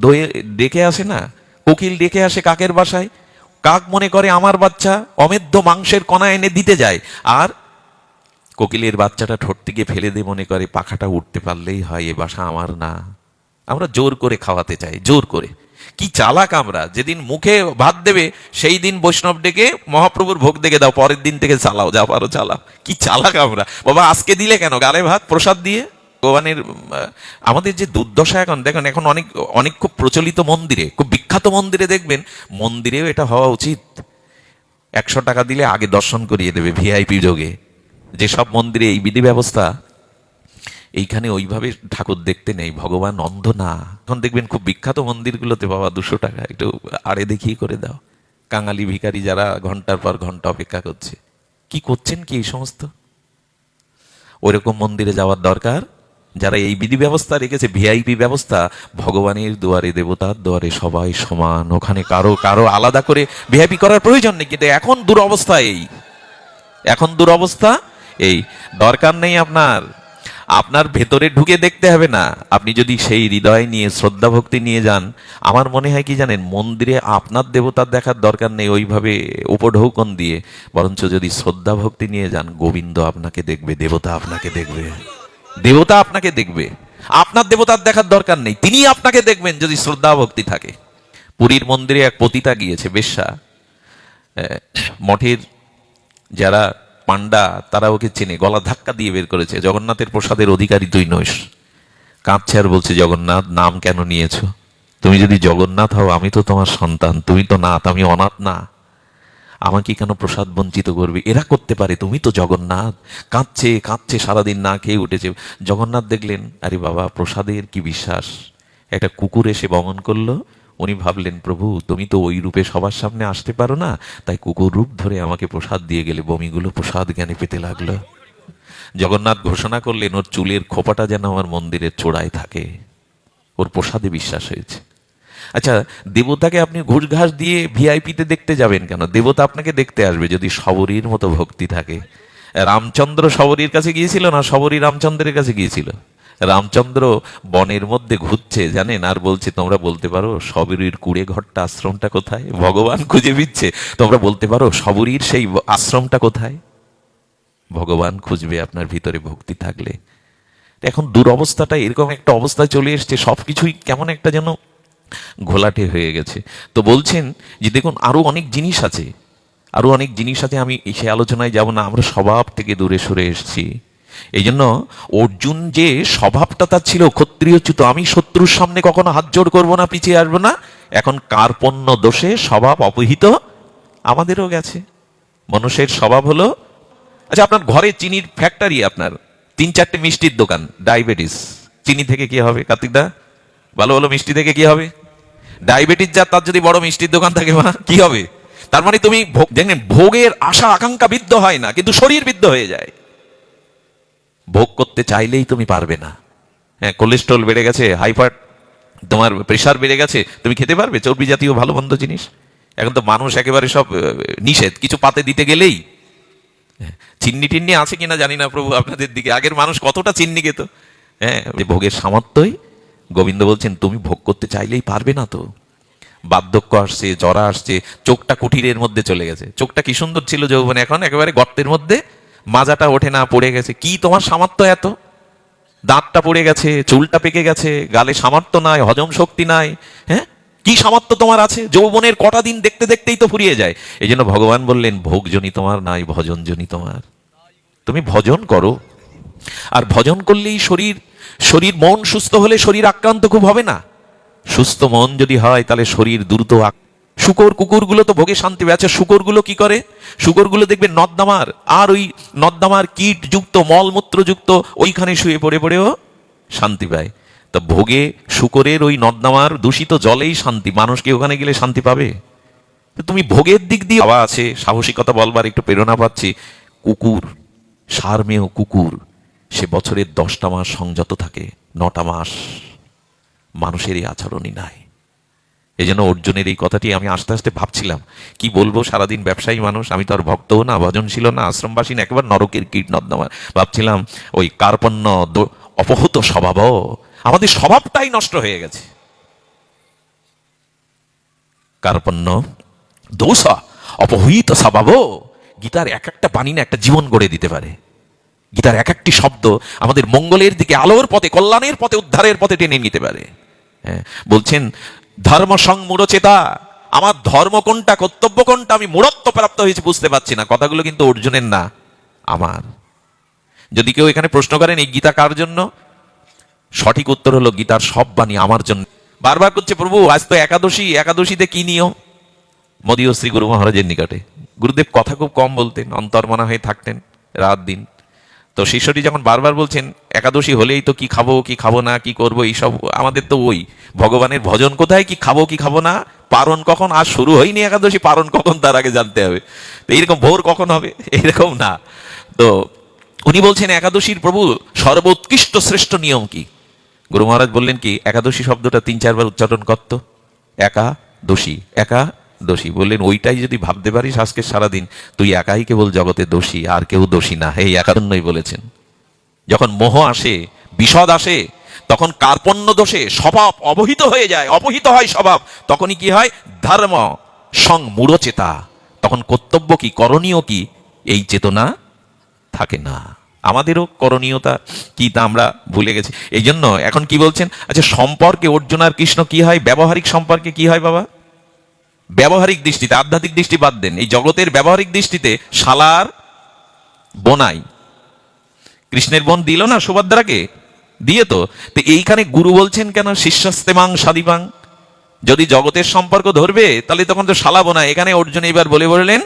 দয়ে ডেকে আসে না, কোকিল ডেকে আসে কাকের বাসায়। কাক মনে করে আমার বাচ্চা অমেধ্য মাংসের কণা এনে দিতে যায়, আর কোকিলের বাচ্চাটা ঠোঁট থেকে ফেলে দিয়ে মনে করে পাখাটা উঠতে পারলেই হয়, এ বাসা আমার না। আমরা জোর করে খাওয়াতে চাই, জোর করে। কি চালাক আমরা! যেদিন মুখে ভাত দেবে সেই দিন বৈষ্ণব ডেকে মহাপ্রভুর ভোগ দেখে দাও, পরের দিন থেকে চালাও, যা পারো চালাও। কি চালাক আমরা! বাবা আজকে দিলে কেন গালে ভাত প্রসাদ দিয়ে? ভগবানের আমাদের যে দুর্দশা এখন দেখেন, এখন অনেক অনেক খুব প্রচলিত মন্দিরে, খুব বিখ্যাত মন্দিরে দেখবেন, মন্দিরেও এটা হওয়া উচিত। 100 টাকা দিলে আগে দর্শন করিয়ে দেবে ভিআইপি যোগে। যেসব মন্দিরে এই বিধি ব্যবস্থা, এইখানে ওইভাবে ঠাকুর দেখতে নেই। ভগবান অন্ধ না। এখন দেখবেন খুব বিখ্যাত মন্দিরগুলোতে বাবা 200 টাকা একটু আড়ে দেখিয়ে করে দাও। কাঙালি ভিখারি যারা ঘন্টার পর ঘন্টা অপেক্ষা করছে, কি করছেন কি এই সমস্ত? ওইরকম মন্দিরে যাওয়ার দরকার। যারা এই বিধি ব্যবস্থা রেখেছে, ভিআইপি ব্যবস্থা, ভগবানের দুয়ারে, দেবতার দুয়ারে সবাই সমান। ওখানে কারো কারো আলাদা করে ভিআইপি করার প্রয়োজন নেই। কিন্তু এখন দুরবস্থা এই, এখন দুরবস্থা এই। দরকার নেই আপনার। আপনার ভেতরে ঢুকে দেখতে হবে না। আপনি যদি সেই হৃদয় নিয়ে, শ্রদ্ধা ভক্তি নিয়ে যান, আমার মনে হয় কি জানেন, মন্দিরে আপনার দেবতার দেখার দরকার নেই ওইভাবে উপঢৌকন দিয়ে। বরঞ্চ যদি শ্রদ্ধা ভক্তি নিয়ে যান, গোবিন্দ আপনাকে দেখবে, দেবতা আপনাকে দেখবে, দেবতা আপনাকে দেখবে। আপনার দেবতার দেখার দরকার নেই, তিনি আপনাকে দেখবেন যদি শ্রদ্ধা ভক্তি থাকে। পুরীর মন্দিরে এক পতিতা গিয়েছে, বেশ্যা। মঠের যারা পান্ডা তারা ওকে চেনে, গলা ধাক্কা দিয়ে বের করেছে। জগন্নাথের প্রসাদের অধিকারী তুই নইস। কাঁদছে আর বলছে, জগন্নাথ নাম কেন নিয়েছ? তুমি যদি জগন্নাথ হও, আমি তো তোমার সন্তান, তুমি তো নাথ, আমি অনাথ না। আমাকে কেন প্রসাদ বঞ্চিত করবে? এরা করতে পারে, তুমি তো জগন্নাথ। কাঁদছে কাঁদছে, সারাদিন না খেয়ে উঠেছে। জগন্নাথ দেখলেন, আরে বাবা, প্রসাদের কি বিশ্বাস। একটা কুকুর এসে বমন করলো। উনি ভাবলেন, প্রভু তুমি তো ওই রূপে সবার সামনে আসতে পারো না, তাই কুকুর রূপ ধরে আমাকে প্রসাদ দিয়ে গেলে। বমিগুলো প্রসাদ জ্ঞানে পেতে লাগলো। জগন্নাথ ঘোষণা করলেন, ওর চুলের খোপাটা যেন আমার মন্দিরের চূড়ায় থাকে। ওর প্রসাদে বিশ্বাস হয়েছে। আচ্ছা, দেবতাকে আপনি ঘুষ ঘাস দিয়ে ভিআইপিতে দেখতে যাবেন কেন? দেবতা আপনাকে দেখতে আসবে যদি শবরীর মতো ভক্তি থাকে। রামচন্দ্র শবরীর কাছে গিয়েছিল না, শবরী রামচন্দ্রের কাছে গিয়েছিল? রামচন্দ্র বনের মধ্যে ঘুরছে জানেন, আর বলছে, তোমরা বলতে পারো শবরীর কুড়ে ঘরটা, আশ্রমটা কোথায়? ভগবান খুঁজে দিচ্ছে, তোমরা বলতে পারো শবরীর সেই আশ্রমটা কোথায়? ভগবান খুঁজবে আপনার ভিতরে ভক্তি থাকলে। এখন দুরবস্থাটা এরকম একটা অবস্থায় চলে এসছে, সবকিছুই কেমন একটা যেন ঘোলাটে হয়ে গেছে। তো বলছেন যে দেখুন, আরো অনেক জিনিস আছে, আরো অনেক জিনিস আছে, আমি সে আলোচনায় যাব না। আমরা স্বভাব থেকে দূরে সরে এসেছি। এই জন্য অর্জুন যে স্বভাবটা তার ছিল ক্ষত্রিয়চ্যুত, আমি শত্রুর সামনে কখনো হাত জোড় করবো না, পিছিয়ে আসবো না। এখন কার্পণ্য দোষে স্বভাব অপহিত আমাদেরও গেছে। মানুষের স্বভাব হলো, আচ্ছা আপনার ঘরে চিনির ফ্যাক্টরি, আপনার 3-4টে মিষ্টির দোকান, ডায়াবেটিস। চিনি থেকে কি হবে কার্তিক দা? ভালো ভালো মিষ্টি থেকে কি হবে? ডায়াবেটিস যা, তার যদি বড় মিষ্টির দোকান থাকে, মা কি হবে? তার মানে তুমি দেখেন, ভোগের আশা আকাঙ্ক্ষা বিদ্ধ হয় না, কিন্তু শরীর বিদ্ধ হয়ে যায়। ভোগ করতে চাইলেই তুমি পারবে না। হ্যাঁ, কোলেস্ট্রল বেড়ে গেছে, হাইপার, তোমার প্রেশার বেড়ে গেছে, তুমি খেতে পারবে চর্বি জাতীয় ভালো মন্দ জিনিস? এখন তো মানুষ একেবারে সব নিষেধ, কিছু পাতে দিতে গেলেই। চিন্নি টিন্নি আছে কিনা জানি না প্রভু আপনাদের দিকে, আগের মানুষ কতটা চিন্নি খেত। হ্যাঁ, ভোগের সামর্থ্যই, গোবিন্দ বলছেন তুমি ভোগ করতে চাইলেই পারবে না। তো বার্ধক্য আসছে, জরা আসছে, চোখটা কুটিরের মধ্যে চলে গেছে। চোখটা কি সুন্দর ছিল যৌবনে, এখন একেবারে গর্তের মধ্যে, মাজাটা ওঠে না, পড়ে গেছে। কি তোমার সামর্থ্য এত? দাঁতটা পড়ে গেছে, চুলটা পেকে গেছে, গালে সামর্থ্য নাই, হজম শক্তি নাই। হ্যাঁ, কি সামর্থ্য তোমার আছে? যৌবনের কটা দিন দেখতে দেখতেই তো ফুরিয়ে যায়। এই জন্য ভগবান বললেন, ভোগজনী তোমার নাই, ভজনজনী তোমার। তুমি ভজন করো। আর ভজন করলেই শরীর মন সুস্থ হলে শরীর আক্রান্ত খুব হবে না। সুস্থ মন যদি হয় তাহলে শরীর দ্রুত। শুকর কুকুরগুলো তো ভোগে শান্তি পায়। আচ্ছা, শুকরগুলো কি করে? শুকরগুলো দেখবে নর্দমার, আর ওই নর্দমার কীট যুক্ত, মলমূত্র যুক্ত, ওইখানে শুয়ে পড়ে পড়েও শান্তি পায়। তা ভোগে শুকরের ওই নর্দমার দূষিত জলেই শান্তি, মানুষ কি ওখানে গেলে শান্তি পাবে? তুমি ভোগের দিক দিয়ে বাবা আছে, সাহসিকতা বলবার একটু প্রেরণা পাচ্ছি। কুকুর, সারমেয় কুকুর, সে বছরের 10টা মাস সংযত থাকে, 9টা মাস মানুষের এই আচরণই নাই। এই জন্য অর্জুনের এই কথাটি আমি আস্তে আস্তে ভাবছিলাম, কি বলবো। সারাদিন ব্যবসায়ী মানুষ, আমি তো আর ভক্তও না, ভজনশীল না, আশ্রমবাসী না, একেবারে নরকের কীট নর্দমার। ভাবছিলাম ওই কার্পণ্য অপহূত স্বভাব, আমাদের স্বভাবটাই নষ্ট হয়ে গেছে। কার্পণ্য দোষা অপহূত স্বভাব। গীতার এক একটা বাণী না একটা জীবন গড়ে দিতে পারে। গীতার এক একটি শব্দ আমাদের মঙ্গলের দিকে, আলোর পথে, কল্যাণের পথে, উদ্ধারের পথে টেনে নিতে পারে। হ্যাঁ, বলছেন ধর্ম সংমূঢ়চেতা, আমার ধর্ম কোনটা, কর্তব্য কোনটা, আমি মূঢ়ত্ব প্রাপ্ত হয়েছে বুঝতে পারছি না। কথাগুলো কিন্তু অর্জুনের না, আমার। যদি কেউ এখানে প্রশ্ন করেন এই গীতা কার জন্য, সঠিক উত্তর হলো গীতার সব বাণী আমার জন্য। বারবার করছে, প্রভু আজ তো একাদশী, একাদশীতে কি নিয়ম? মোদী ও শ্রী গুরু মহারাজের নিকটে গুরুদেব কথা খুব কম বলতেন, অন্তর্মনা হয়ে থাকতেন রাত দিন। তো শিষ্যটি যখন বারবার বলছেন একাদশী হলেই তো কি খাবো কি খাবো না, কি করবো, এইসব আমাদের তো ওই ভগবানের ভজন কোথায়, কি খাবো কি খাবো না, পারণ কখন, আজ শুরু হয়নি একাদশী, পারণ কখন তার আগে জানতে হবে। তো এইরকম ভোর কখন হবে, এরকম না। তো উনি বলছেন একাদশীর প্রভু সর্বোৎকৃষ্ট শ্রেষ্ঠ নিয়ম কি? গুরু মহারাজ বললেন কি, একাদশী শব্দটা 3-4 বার উচ্চারণ করত, একাদশী, একাদশী। বললেন ওইটাই যদি ভাবতে পারিস আজকে সারাদিন, তুই একাই কেবল জগতে দোষী, আর কেউ দোষী না। এই একাদন্যই বলেছেন। যখন মোহ আসে, বিষদ আসে, তখন কার্পণ্য দোষে স্বভাব অবহিত হয়ে যায়, অপহিত হয় স্বভাব। তখনই কি হয়? ধর্ম সংমূঢ়চেতা। তখন কর্তব্য কি, করণীয় কি, এই চেতনা থাকে না। আমাদেরও করণীয়তা কি তা আমরা ভুলে গেছি। এই জন্য এখন কি বলছেন, আচ্ছা সম্পর্কে অর্জুন আর কৃষ্ণ কি হয়, ব্যবহারিক সম্পর্কে কি হয় বাবা? ব্যবহারিক দৃষ্টিতে, আধ্যাত্মিক দৃষ্টি বাদ দেন, এই জগতের ব্যবহারিক দৃষ্টিতে শালার বোনাই, কৃষ্ণের বোন দিল না সুভদ্রাকে, দিয়ে তো। এইখানে গুরু বলছেন কেন শিষ্যস্তেমাং সাদিপাং? যদি জগতের সম্পর্ক ধরবে তাহলে তখন তো শালা বোনাই। এখানে অর্জুন এবার বলে বললেন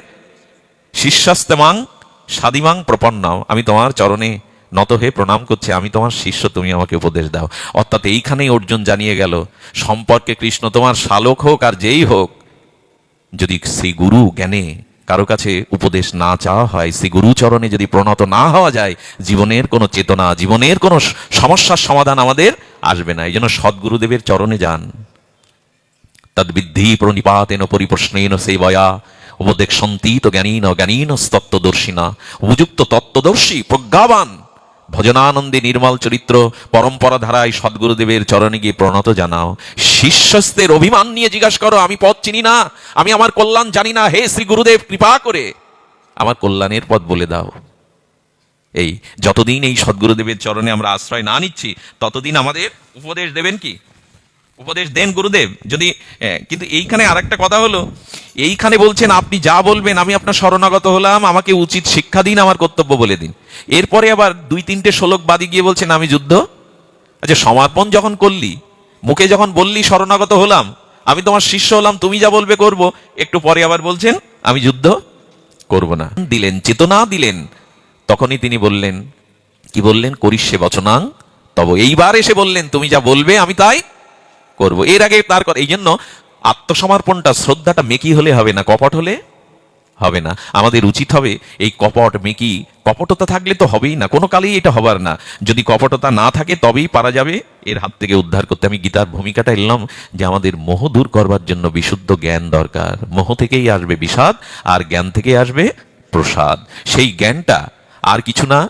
শিষ্যাস্তেমাং সাদিমাং প্রপন্নাও, আমি তোমার চরণে নত হয়ে প্রণাম করছি, আমি তোমার শিষ্য, তুমি আমাকে উপদেশ দাও। অর্থাৎ এইখানেই অর্জুন জানিয়ে গেল, সম্পর্কে কৃষ্ণ তোমার শালক হোক আর যেই হোক, যদি শ্রী গুরু জ্ঞানে কারো কাছে উপদেশ না চাওয়া হয়, শ্রী গুরুচরণে যদি প্রণত না হওয়া যায়, জীবনের কোনো চেতনা, জীবনের কোনো সমস্যার সমাধান আমাদের আসবে না। এই জন্য সদ্গুরুদেবের চরণে যান। তদ্বিদ্ধি প্রণিপাতেন পরিপ্রশ্নেন সেবয়া উপদেক্ষন্তি তো জ্ঞানীন জ্ঞানীন তত্ত্বদর্শিনা, উপযুক্ত তত্ত্বদর্শী প্রজ্ঞাবান ভজনানন্দে নির্মল চরিত্র পরম্পরা ধারায় সদ্গুরুদেবের চরণে গিয়ে প্রণত জানাও। শিষ্যস্তের অভিমান নিয়ে জিজ্ঞাসা করো, আমি পথ চিনি না, আমি আমার কল্যাণ জানি না, হে শ্রী গুরুদেব কৃপা করে আমার কল্যাণের পথ বলে দাও। এই যতদিন এই সদ্গুরুদেবের চরণে আমরা আশ্রয় না নিচ্ছি, ততদিন আমাদের উপদেশ দেবেন কি? উপদেশ দেন গুরুদেব। যদি কিন্তু এইখানে আরেকটা কথা হলো, এইখানে বলছেন আপনি যা বলবেন আমি আপনার শরণাগত হলাম, আমাকে উচিত শিক্ষা দিন, আমার কর্তব্য বলে দিন। এরপরে আবার 2-3টে শ্লোক বাদী গিয়ে বলছেন আমি যুদ্ধ। আচ্ছা, সমর্পণ যখন করলি, মুখে যখন বললি শরণাগত হলাম, আমি তোমার শিষ্য হলাম, তুমি যা বলবে করব, একটু পরে আবার বলছেন আমি যুদ্ধ করব না। দিলেন চেতনা দিলেন, তখনই তিনি বললেন, কি বললেন? করিষ্যে বচনাং তব। এইবার এসে বললেন তুমি যা বলবে আমি তাই করব। এর আগে তার কথা। এই জন্য আত্মসমর্পণটা, শ্রদ্ধাটা মেকি হলে হবে না, কপট হলে হবে না। আমাদের উচিত হবে এই কপট মেকি, কপটতা থাকলে তো হবেই না, কোনো কালেই এটা হবার না। যদি কপটতা না থাকে তবেই পারা যাবে এর হাত থেকে উদ্ধার করতে। আমি গীতার ভূমিকাটা এলাম যে আমাদের মোহ দূর করবার জন্য বিশুদ্ধ জ্ঞান দরকার। মোহ থেকেই আসবে বিষাদ, আর জ্ঞান থেকে আসবে প্রসাদ। সেই জ্ঞানটা আর কিছু না,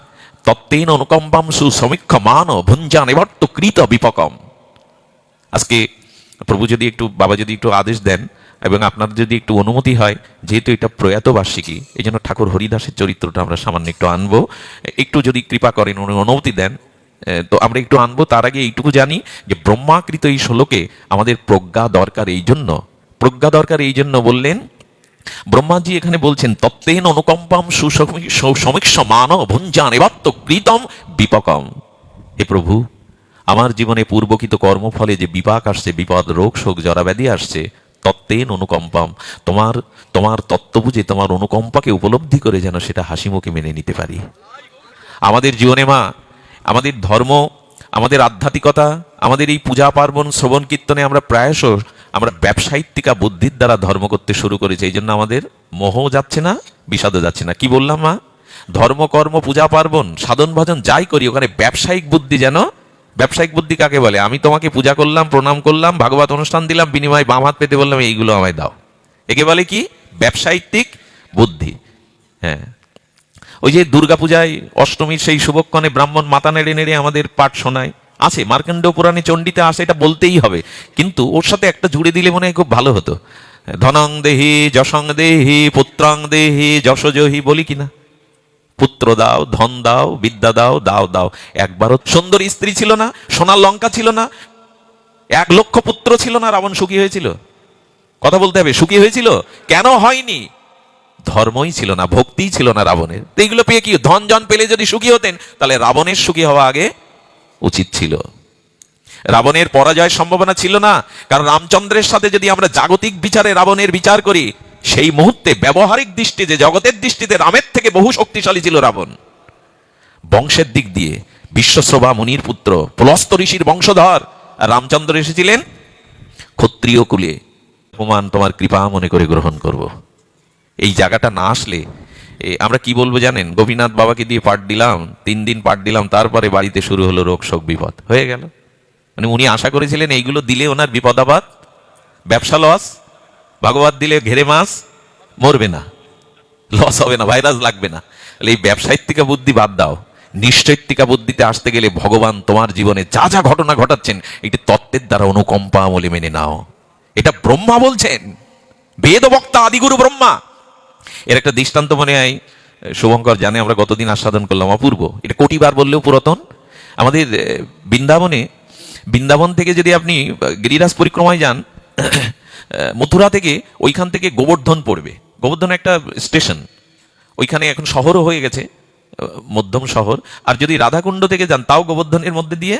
তত্ত্বেন অনুকম্পাম সুসমীক্ষ মান ভুঞ্জান এবর্ত কৃত বিপকম। আজকে প্রভু যদি একটু, বাবা যদি একটু আদেশ দেন এবং আপনার যদি একটু অনুমতি হয়, যেহেতু এটা প্রয়াত বার্ষিকী, এই জন্য ঠাকুর হরিদাসের চরিত্রটা আমরা সামান্য একটু আনবো। একটু যদি কৃপা করেন, অনুমতি দেন, তো আমরা একটু আনবো। তার আগে এইটুকু জানি যে ব্রহ্মাকৃত এই শ্লোকে আমাদের প্রজ্ঞা দরকার। এই জন্য প্রজ্ঞা দরকার, এই জন্য বললেন ব্রহ্মাজি এখানে বলছেন তত্ত্বেন অনুকম্পাম সুসমীক্ষ মান ভুঞ্জান এবাত্ত কৃতম বিপকম। হে প্রভু, আমার জীবনে পূর্বকৃত কর্মফলে যে বিপাক আসছে, বিপদ, রোগ, শোক, জরাব্যাধি আসছে, তত্ত্বেন অনুকম্পাম, তোমার তোমার তত্ত্ব বুঝে, তোমার অনুকম্পাকে উপলব্ধি করে যেন সেটা হাসি মুখে মেনে নিতে পারি। আমাদের জীবনে মা, আমাদের ধর্ম, আমাদের আধ্যাত্মিকতা, আমাদের এই পূজা পার্বণ শ্রবণ কীর্তনে আমরা ব্যবসায়িত্তিকা বুদ্ধির দ্বারা ধর্ম করতে শুরু করেছি। এই জন্য আমাদের মোহ যাচ্ছে না, বিষাদও যাচ্ছে না। কি বললাম মা? ধর্ম, কর্ম, পূজা পার্বণ, সাধন ভজন যাই করি, ওখানে ব্যবসায়িক বুদ্ধি যেন। ব্যবসায়িক বুদ্ধি কাকে বলে? আমি তোমাকে পূজা করলাম, প্রণাম করলাম, ভাগবত অনুষ্ঠান দিলাম, বিনিময় বাম হাত পেতে বললাম এইগুলো আমায় দাও। একে বলে কি? ব্যবসায়িক বুদ্ধি। হ্যাঁ, ওই যে দুর্গাপূজায় অষ্টমীর সেই শুভক্ষণে ব্রাহ্মণ মাথা নেড়ে নেড়ে আমাদের পাঠ শোনায়, আছে মার্কণ্ড পুরাণে, চণ্ডীতে আসে, এটা বলতেই হবে। কিন্তু ওর সাথে একটা জুড়ে দিলে মনে হয় খুব ভালো হতো। ধনং দেহি যশং দেহি পুত্রং দেহি যশোজহি, বলি কিনা? পুত্র দাও, ধন দাও, বিদ্যা দাও, দাও দাও। একবারও সুন্দরী স্ত্রী ছিল না, সোনার লঙ্কা ছিল না, 1,00,000 পুত্র ছিল না, রাবণ সুখী হয়েছিল? কথা বলতে হবে, সুখী হয়েছিল? কেন হয়নি? ধর্মই ছিল না, ভক্তিই ছিল না রাবণের। তো এইগুলো পেয়ে কি, ধন জন পেলে যদি সুখী হতেন, তাহলে রাবণের সুখী হওয়া আগে উচিত ছিল। রাবণের পরাজয়ের সম্ভাবনা ছিল না, কারণ রামচন্দ্রের সাথে যদি আমরা জাগতিক বিচারে রাবণের বিচার করি, সেই মুহূর্তে ব্যবহারিক দৃষ্টিতে, জগতের দৃষ্টিতে রামের থেকে বহু শক্তিশালী ছিল রাবণ। বংশের দিক দিয়ে বিশ্বশ্রবা মুনির পুত্র, পুলস্ত ঋষির বংশধর, আর রামচন্দ্র এসেছিলেন ক্ষত্রিয় কুলে। অপমান তোমার কৃপা মনে করে গ্রহণ করব। এই জায়গাটা না আসলে আমরা কি বলবো জানেন? গোপীনাথ বাবাকে দিয়ে পাঠ দিলাম, 3 দিন পাঠ দিলাম, তারপরে বাড়িতে শুরু হলো রোগ শোক বিপদ হয়ে গেল। মানে উনি আশা করেছিলেন এইগুলো দিলে ওনার বিপদাবাদ, ব্যবসা লস, ভাগবত দিলে ঘেরে মাছ, মরবে না, লস হবে না, ভাইরাস লাগবে না। এই ব্যবসায়িত্তিকা বুদ্ধি বাদ দাও। নিশ্চয়িত্তিকা বুদ্ধিতে আসতে গেলে ভগবান তোমার জীবনে যা যা ঘটনা ঘটাচ্ছেন, এটি তত্ত্বের দ্বারা অনুকম্পা আমলে মেনে নাও। এটা ব্রহ্মা বলছেন, বেদবক্তা আদিগুরু ব্রহ্মা। এর একটা দৃষ্টান্ত মনে হয়, শুভঙ্কর জানে, আমরা গতদিন আস্বাদন করলাম, অপূর্ব। এটা কোটিবার বললেও পুরাতন। আমাদের বৃন্দাবন থেকে যদি আপনি গিরিরাজ পরিক্রমায় যান, মথুরা থেকে, ওইখান থেকে গোবর্ধন পড়বে। গোবর্ধন একটা স্টেশন, ওইখানে এখন শহরও হয়ে গেছে, মধ্যম শহর। আর যদি রাধাকুণ্ড থেকে যান, তাও গোবর্ধনের মধ্যে দিয়ে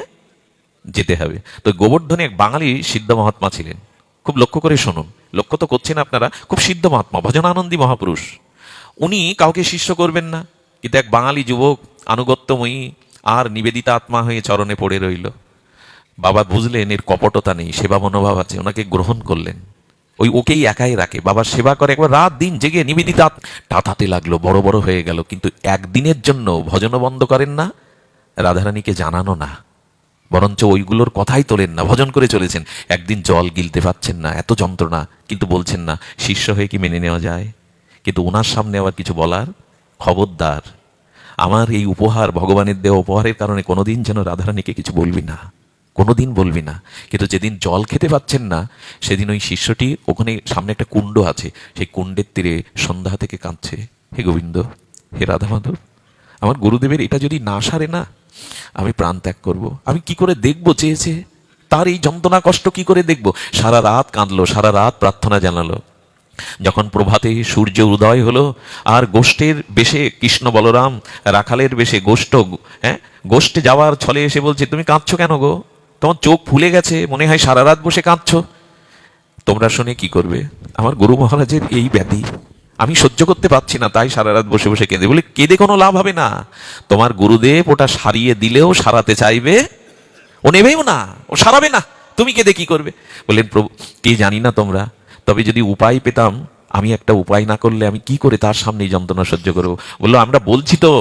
যেতে হবে। তো গোবর্ধনে এক বাঙালি সিদ্ধ মহাত্মা ছিলেন, খুব লক্ষ্য করে শুনুন, লক্ষ্য তো করছেন আপনারা, খুব সিদ্ধ মহাত্মা, ভজনানন্দী মহাপুরুষ। উনি কাউকে শিষ্য করবেন না, কিন্তু এক বাঙালি যুবক আনুগত্যময়ী আর নিবেদিতা আত্মা হয়ে চরণে পড়ে রইল। বাবা বুঝলেন এর কপটতা নেই, সেবা মনোভাব আছে, ওনাকে গ্রহণ করলেন। ওকেই একাই রাখে, বাবার সেবা করে একবার রাত দিন জেগে নিবেদিতা। টাটাতে লাগলো, বড় বড় হয়ে গেল, কিন্তু একদিনের জন্য ভজনও বন্ধ করেন না, রাধারানীকে জানানো না, বরঞ্চ ওইগুলোর কথাই তোলেন না, ভজন করে চলেছেন। একদিন জল গিলতে পারছেন না, এত যন্ত্রণা, কিন্তু বলছেন না। শিষ্য হয়ে কি মেনে নেওয়া যায়? কিন্তু ওনার সামনে আবার কিছু বলার, খবরদার, আমার এই উপহার, ভগবানের দেওয়া উপহারের কারণে কোনোদিন যেন রাধারানীকে কিছু বলবি না, কোনোদিন বলবি না। কিন্তু যেদিন জল খেতে পাচ্ছেন না, সেদিন ওই শিষ্যটি, ওখানে সামনে একটা কুণ্ড আছে, সেই কুণ্ডের তীরে সন্ধ্যা থেকে কাঁদছে, হে গোবিন্দ, হে রাধা মাধব, আমার গুরুদেবের এটা যদি না সারে না, আমি প্রাণ ত্যাগ করব। আমি কি করে দেখবো চেয়েছে, তার এই যন্ত্রণা কষ্ট কি করে দেখবো? সারা রাত কাঁদলো, সারা রাত প্রার্থনা জানালো। যখন প্রভাতে সূর্য উদয় হলো, আর গোষ্ঠের বেশে কৃষ্ণ বলরাম, রাখালের বেশে গোষ্ঠ, গোষ্ঠে যাওয়ার ছলে এসে বলছে, তুমি কাঁদছো কেন গো? তোমার চোখ ফুলে গেছে, মনে হয় সারা রাত বসে কাঁদছো। তোমরা শুনে কি করবে? আমার গুরু মহারাজের এই ব্যাধি, আমি সহ্য করতে পারছি না, তাই সারা রাত বসে বসে কেঁদে। বলে, কেঁদে কোনো লাভ হবে না, তোমার গুরুদেব ওটা সারিয়ে দিলেও সারাতে চাইবে, ও নেবেও না, ও সারাবে না, তুমি কেঁদে কি করবে? বললেন, প্রভু কি জানি না তোমরা, তবে যদি উপায় পেতাম, আমি একটা উপায় না করলে আমি কি করে তার সামনে যন্ত্রণা সহ্য করবো? বললো, আমরা বলছি তো,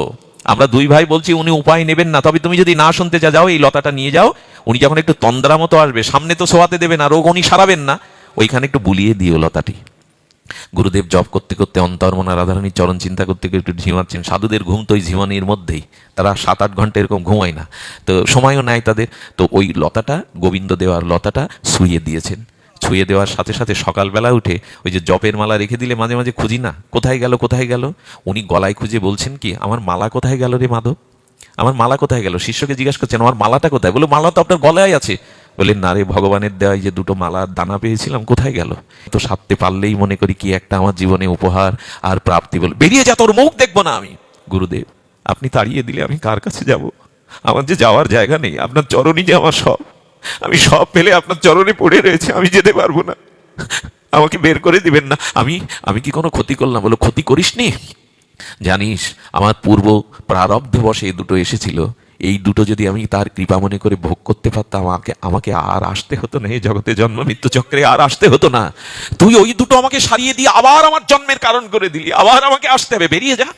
আমরা দুই ভাই বলছি, উনি উপায় নেবেন না, তবে তুমি যদি না শুনতে যাও, এই লতাটা নিয়ে যাও, উনি যখন একটু তন্দ্রা মতো আসবে, সামনে তো শোয়াতে দেবে না, রোগ উনি সারাবেন না, ওইখানে একটু বুলিয়ে দিও লতাটি। গুরুদেব জপ করতে করতে অন্তর্মনা রাধারানীর চরণ চিন্তা করতে একটু ঝিমাচ্ছেন। সাধুদের ঘুম তো ওই ঝিমানির মধ্যেই, তারা 7-8 ঘন্টা এরকম ঘুমায় না, তো সময়ও নেয় তাদের। তো ওই লতাটা, গোবিন্দ দেওয়ার লতাটা ছুঁয়ে দিয়েছেন। ছুঁয়ে দেওয়ার সাথে সাথে সকালবেলা উঠে ওই যে জপের মালা রেখে দিলে মাঝে মাঝে খুঁজি না, কোথায় গেল কোথায় গেল, উনি গলায় খুঁজে বলছেন কি, আমার মালা কোথায় গেল রে মাধব, আমার মালা কোথায় গেল? শিষ্যকে জিজ্ঞাসা করছেন, আমার মালাটা কোথায়? বলে, মালা তো আপনার গলায় আছে। বলে, না রে, ভগবানের দেওয়ায় যে 2টো মালার দানা পেয়েছিলাম, কোথায় গেল? তো সারতে পারলেই মনে করি কি একটা আমার জীবনে উপহার আর প্রাপ্তি। বলে, বেরিয়ে যা, তোর মুখ দেখবো না আমি। গুরুদেব, আপনি তাড়িয়ে দিলে আমি কার কাছে যাব? আমার যে যাওয়ার জায়গা নেই, আপনার চরণই যে আমার সব, আমি সব পেলে আপনার চরণে পড়ে রয়েছে, আমি যেতে পারবো না, আমাকে বের করে দিবেন না। আমি কি কোনো ক্ষতি করলাম? বলো, ক্ষতি করিসনি, জানিস আমার পূর্ব প্রারব্ধ বশে এই 2টো এসেছিল, এই 2টো যদি আমি তার কৃপা মনে করে ভোগ করতে পারতাম, আমাকে আর আসতে হতো না, এই জগতে জন্ম মৃত্যু চক্রে আর আসতে হতো না। তুই ওই 2টো আমাকে সারিয়ে দিয়ে আবার আমার জন্মের কারণ করে দিলি, আবার আমাকে আসতে হবে, বেরিয়ে যা।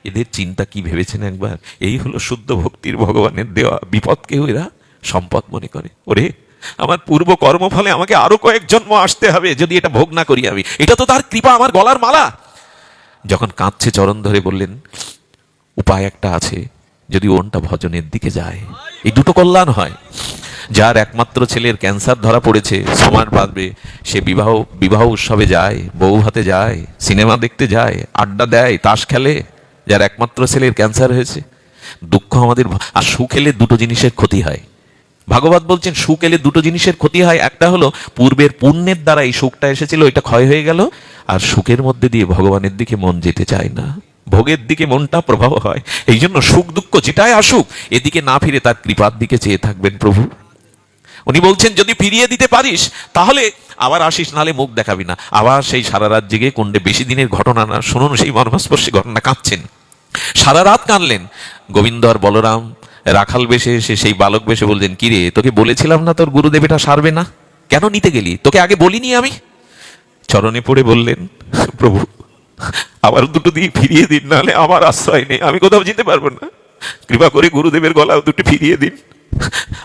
এদের চিন্তা কি ভেবেছেন একবার? এই হলো শুদ্ধ ভক্তির ভগবানের দেওয়া। বিপদকেও এরা সম্পদ মনে করে। ওরে, আমার পূর্ব কর্মফলে আমাকে আরো কয়েক জন্ম আসতে হবে যদি এটা ভোগ না করি আমি, এটা তো তার কৃপা, আমার গলার মালা। যখন কাঁদছে চরণ ধরে বললেন, উপায় একটা আছে, যদি ওনটা ভজনের দিকে যায়, এই 2টো কল্যাণ হয়। যার একমাত্র ছেলের ক্যান্সার ধরা পড়েছে, সমাজ বাঁধবে, সে বিবাহ উৎসবে যায়, বউ হাতে যায়, সিনেমা দেখতে যায়, আড্ডা দেয়, তাস খেলে। যার একমাত্র ছেলের ক্যান্সার হয়েছে, দুঃখ আমাদের। আর সুখ এলে 2টো জিনিসের ক্ষতি হয়। ভাগবত বলছেন, সুখ এলে 2টো জিনিসের ক্ষতি হয়। একটা হলো পূর্বের পুণ্যের দ্বারা এই সুখটা এসেছিল, এটা ক্ষয় হয়ে গেল, আর সুখের মধ্যে দিয়ে ভগবানের দিকে মন যেতে চায় না, ভোগের দিকে মনটা প্রভাব হয়। এই জন্য সুখ দুঃখ যেটাই আসুক, এদিকে না ফিরে তার কৃপার দিকে চেয়ে থাকবেন প্রভু। উনি বলছেন, যদি ফিরিয়ে দিতে পারিস তাহলে আবার আসিস, নালে মুখ দেখাবি না। আবার সেই সারা রাত জেগে কুণ্ডে, বেশি দিনের ঘটনা না, শুনুন সেই মর্মস্পর্শী ঘটনা। কাঁদছেন, সারা রাত কাঁদলেন। গোবিন্দ আর বলরাম রাখাল বেশে এসে সেই বালক বেশে বলছেন, কিরে, তোকে বলেছিলাম না তোর গুরুদেব এটা সারবে না, কেন নিতে গেলি? তোকে আগে বলিনি আমি? চরণে পড়ে বললেন, প্রভু আবার 2টো দিয়ে ফিরিয়ে দিন, নাহলে আমার আশ্রয় নেই, আমি কোথাও যেতে পারবো না, কৃপা করে গুরুদেবের গলাও 2টো ফিরিয়ে দিন।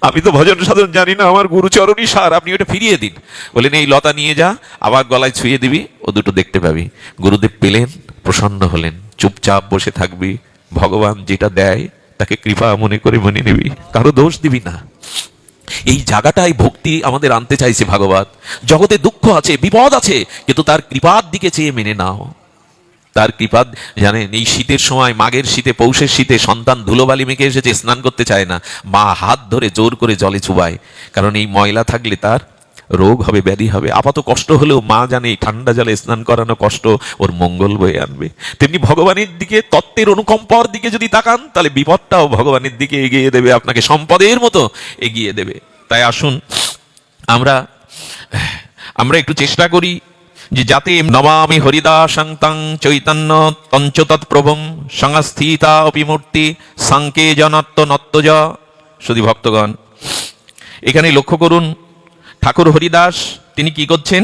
আমি তো ভজন সাধন জানি না, আমার গুরুচরণই সার, আপনি ওটা ফিরিয়ে দিন। বলেন, এই লতা নিয়ে যা, আবার গলায় ছুঁয়ে দিবি, ও 2টো দেখতে পাবি। গুরুদেব পেলেন, প্রসন্ন হলেন। চুপচাপ বসে থাকবি, ভগবান যেটা দেয় তাকে কৃপা মনে করে মনে নিবি, কারো দোষ দিবি না। এই জায়গাটাই ভক্তি আমাদের আনতে চাইছে ভাগবত। জগতে দুঃখ আছে, বিপদ আছে, কিন্তু তার কৃপার দিকে চেয়ে মেনে নাও। তার কৃপা, জানেন এই শীতের সময়, মাঘের শীতে, পৌষের শীতে সন্তান ধুলোবালি মেখে এসেছে, স্নান করতে চায় না, মা হাত ধরে জোর করে জলে চুবায়, কারণ এই ময়লা থাকলে তার রোগ হবে, ব্যাধি হবে। আপাত কষ্ট হলেও মা জানে এই ঠান্ডা জলে স্নান করানো কষ্ট ওর মঙ্গল বয়ে আনবে। তেমনি ভগবানের দিকে, তত্ত্বের অনুকম্পার দিকে যদি তাকান, তাহলে বিপদটাও ভগবানের দিকে এগিয়ে দেবে, আপনাকে সম্পদের মতো এগিয়ে দেবে। তাই আসুন আমরা একটু চেষ্টা করি যে যাতে নমামি হরিদাসং তং চৈতন্য তঞ্চ তৎপ্রভুম সংস্থিতা অপি মূর্তি সাংকে জনত্ব নত্তজ। শুধু ভক্তগণ, এখানে লক্ষ্য করুন, ঠাকুর হরিদাস তিনি কি করছেন?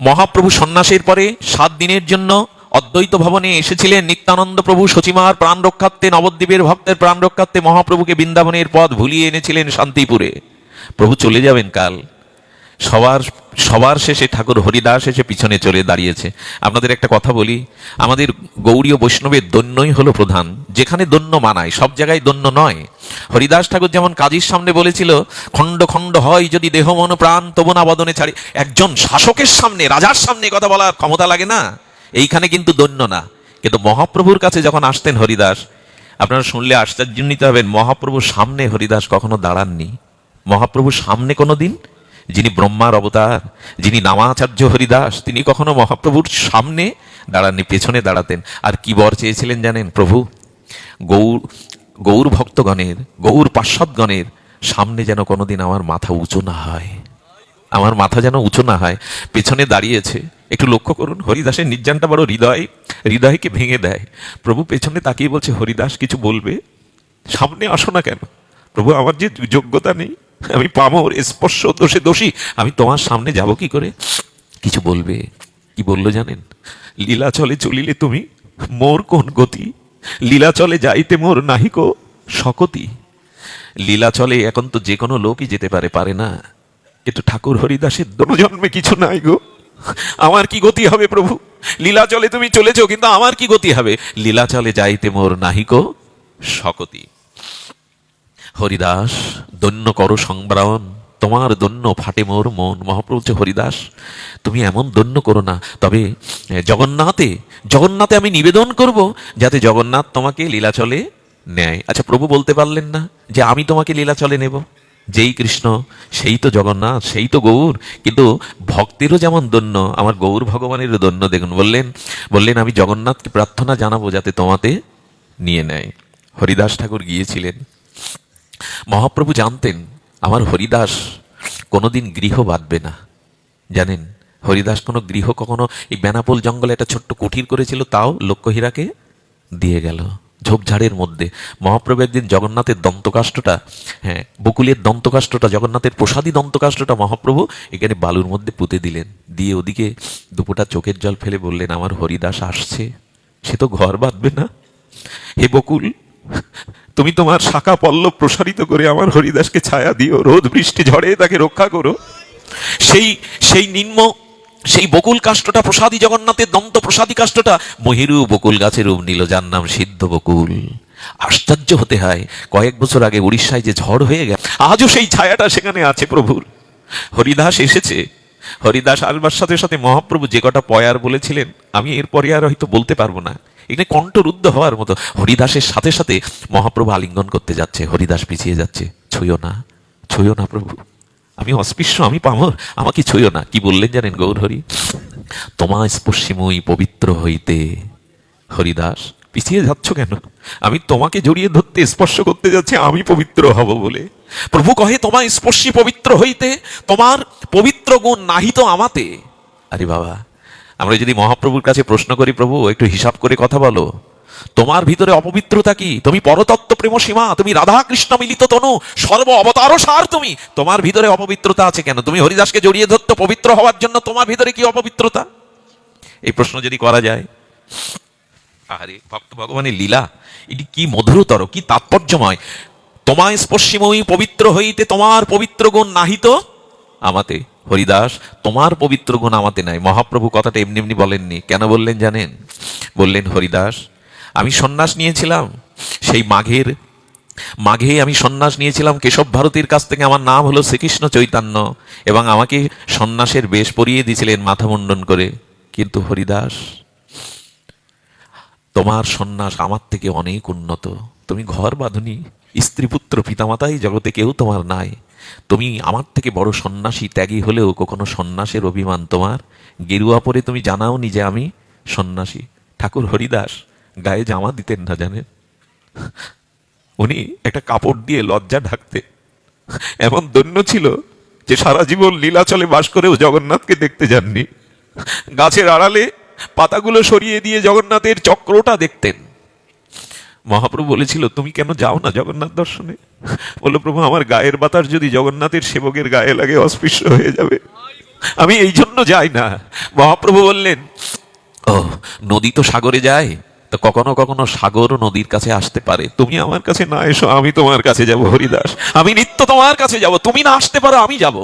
মহাপ্রভু সন্ন্যাসের পরে 7 দিনের জন্য অদ্বৈত ভবনে এসেছিলেন। নিত্যানন্দ প্রভু সচিমার প্রাণ রক্ষার্থে, নবদ্বীপের ভক্তের প্রাণ রক্ষার্থে মহাপ্রভুকে বৃন্দাবনের পথ ভুলিয়ে এনেছিলেন শান্তিপুরে। প্রভু চলে যাবেন কাল। সবার শেষে ঠাকুর হরিদাস এসে পিছনে চলে দাঁড়িয়েছে। আপনাদের একটা কথা বলি, আমাদের গৌড়ীয় বৈষ্ণবের দৈন্যই হলো প্রধান। যেখানে দৈন্য মানায়, সব জায়গায় দৈন্য নয়। হরিদাস ঠাকুর যেমন কাজীর সামনে বলেছিল, খণ্ড খণ্ড হয় যদি দেহ মন প্রাণ তবু না বদনে ছাড়ি। একজন শাসকের সামনে, রাজার সামনে কথা বলার ক্ষমতা লাগে না, এইখানে কিন্তু দৈন্য না। কিন্তু মহাপ্রভুর কাছে যখন আসতেন হরিদাস, আপনারা শুনলে আশ্চর্যান্বিত হবেন, মহাপ্রভুর সামনে হরিদাস কখনো দাঁড়াননি। মহাপ্রভুর সামনে কোনো দিন, যিনি ব্রহ্মার অবতার, যিনি নামাচার্য হরিদাস, তিনি কখনো মহাপ্রভুর সামনে দাঁড়াননি, পেছনে দাঁড়াতেন। আর কি বর চেয়েছিলেন জানেন? প্রভু গৌর ভক্তগণের, গৌর পার্শ্বদগণের সামনে যেন কোনোদিন আমার মাথা উঁচু না হয়, আমার মাথা যেন উঁচু না হয়। পেছনে দাঁড়িয়েছে, একটু লক্ষ্য করুন, হরিদাসের নির্যানটা বড় হৃদয়কে ভেঙে দেয়। প্রভু পেছনে তাকিয়ে বলছে, হরিদাস কিছু বলবে? সামনে আসো না কেন? প্রভু আমার যে যোগ্যতা নেই, আমি পামর, স্পর্শ দোষে দোষী, আমি তোমার সামনে যাব কি করে? কিছু বলবে? কি বললো জানেন? লীলা চলে চলিলে তুমি মোর কোন গতি, লীলা চলে যাইতে মোর নাহিকো শকতি। লীলা চলে এখন তো যে কোনো লোকই যেতে পারে না, কিন্তু ঠাকুর হরিদাসের জন্মে কিছু নাই গো। আমার কি গতি হবে প্রভু? লীলা চলে তুমি চলেছো, কিন্তু আমার কি গতি হবে? লীলা চলে যাইতে মোর নাহিকো শকতি। হরিদাস দন্য করো সংবরণ, তোমার দন্য ফাটে মোর মন। মহাপ্রভু হরিদাস তুমি এমন দন্য করো না, তবে জগন্নাথে আমি নিবেদন করব যাতে জগন্নাথ তোমাকে লীলাচলে নেয়। আচ্ছা, প্রভু বলতে পারলেন না যে আমি তোমাকে লীলাচলে নেব? যেই কৃষ্ণ সেই তো জগন্নাথ, সেই তো গৌর। কিন্তু ভক্তেরও যেমন দন্য, আমার গৌর ভগবানেরও দন্য। দেখুন, বললেন আমি জগন্নাথকে প্রার্থনা জানাবো যাতে তোমাতে নিয়ে নেয়। হরিদাস ঠাকুর গিয়েছিলেন। মহাপ্রভু জানতেন আমার হরিদাস কোনোদিন গৃহ বাঁধবে না। জানেন, হরিদাস কোনো গৃহ কখনো, এই বেনাপোল জঙ্গলে একটা ছোট্ট কুঠির করেছিল, তাও লক্ষ্যহীরাকে দিয়ে গেল ঝোপঝাড়ের মধ্যে। মহাপ্রভু একদিন জগন্নাথের দন্তকাষ্ঠটা, বকুলের দন্তকাষ্ঠটা, জগন্নাথের প্রসাদী দন্তকাষ্ঠটা মহাপ্রভু এখানে বালুর মধ্যে পুঁতে দিলেন। দিয়ে ওদিকে দুপোটা চোখের জল ফেলে বললেন, আমার হরিদাস আসছে, সে তো ঘর বাঁধবে না। হে বকুল, তুমি তোমার শাখা পল্লব প্রসারিত করে আমার হরিদাসকে ছায়া দিও, রোদ বৃষ্টি ঝড়ে তাকে রক্ষা করো। সেই বকুল কাষ্ঠটা, প্রসাদী জগন্নাথের দন্ত প্রসাদী কাষ্ঠটা মহিরু বকুল গাছের রূপ নিল, যার নাম সিদ্ধ বকুল। আশ্চর্য হতে হয়, কয়েক বছর আগে উড়িষ্যায় যে ঝড় হয়ে গেল, আজও সেই ছায়াটা সেখানে আছে প্রভুর। হরিদাস এসেছে। হরিদাস আসবার সাথে সাথে মহাপ্রভু যে কটা পয়ার বলেছিলেন, আমি এরপরে আর হয়তো বলতে পারবো না, এখানে কণ্ঠরুদ্ধ হওয়ার মতো। হরিদাসের সাথে সাথে মহাপ্রভু আলিঙ্গন করতে যাচ্ছে, হরিদাস পিছিয়ে যাচ্ছে। ছুঁয়ো না প্রভু, আমি অস্পৃশ্য, আমি পামর, আমাকে ছুঁয়ো না। কি বললেন জানেন গৌর হরি? তোমা স্পর্শিময়ী পবিত্র হইতে। হরিদাস পিছিয়ে যাচ্ছ কেন? আমি তোমাকে জড়িয়ে ধরতে, স্পর্শ করতে যাচ্ছি, আমি পবিত্র হব বলে। প্রভু কহে তোমা স্পর্শী পবিত্র হইতে, তোমার পবিত্র গুণ নাহি তো আমাতে। আরে বাবা, আমরা যদি মহাপ্রভুর কাছে প্রশ্ন করি, প্রভু একটু হিসাব করে কথা বলো, তোমার ভিতরে অপবিত্রতা কি? তুমি পরতত্ত্ব প্রেম সীমা, তুমি রাধা কৃষ্ণ মিলিত তনু, সর্ব অবতার সার তুমি, তোমার ভিতরে অপবিত্রতা আছে কেন? তুমি হরিদাসকে জড়িয়ে ধরতে পবিত্র হওয়ার জন্য, তোমার ভিতরে কি অপবিত্রতা? এই প্রশ্ন যদি করা যায়, আরে ভক্ত ভগবানের লীলা এটি কি মধুরতর, কি তাৎপর্যময়। তোমায় স্পর্শিময়ী পবিত্র হইতে, তোমার পবিত্র গুণ নাহিত আমাতে। হরিদাস তোমার পবিত্র গুণ আমাতে নাই। মহাপ্রভু কথাটা এমনি এমনি বলেননি। কেন বললেন জানেন? বললেন, হরিদাস আমি সন্ন্যাস নিয়েছিলাম, সেই মাঘে আমি সন্ন্যাস নিয়েছিলাম কেশব ভারতীর কাছ থেকে। আমার নাম হলো শ্রীকৃষ্ণ চৈতন্য, এবং আমাকে সন্ন্যাসের বেশ পরিয়ে দিয়েছিলেন মাথা মুন্ডন করে। কিন্তু হরিদাস, তোমার সন্ন্যাস আমার থেকে অনেক উন্নত। তুমি ঘর বাঁধনি, স্ত্রী পুত্র পিতামাতাই জগতে কেউ তোমার নাই। তুমি আমার থেকে বড় সন্ন্যাসী, ত্যাগী হলেও কখনো সন্ন্যাসের অভিমান তোমার গেরুয়া পরে তুমি জানাওনি যে আমি সন্ন্যাসী। ঠাকুর হরিদাস গায়ে জামা দিতেন না, জানেন? উনি একটা কাপড় দিয়ে লজ্জা ঢাকতে। এমন দৈন্য ছিল, যে সারা জীবন লীলাচলে বাস করেও জগন্নাথকে দেখতে যাননি, গাছের আড়ালে পাতাগুলো সরিয়ে দিয়ে জগন্নাথের চক্রটা দেখতেন। মহাপ্রভু বলেছিল, তুমি কেন যাও না জগন্নাথ দর্শনে? বলল, প্রভু আমার গায়ের বাতাস যদি জগন্নাথের সেবকের গায়ে লাগে অস্পৃশ্য হয়ে যাবে, আমি এই জন্য যাই না। মহাপ্রভু বললেন, ও নদী তো সাগরে যায়, তো কখনো কখনো সাগর নদীর কাছে আসতে পারে, তুমি আমার কাছে না এসো, আমি তোমার কাছে যাব হরিদাস, আমি নিত্য তোমার কাছে যাব, তুমি না আসতে পারো আমি যাব।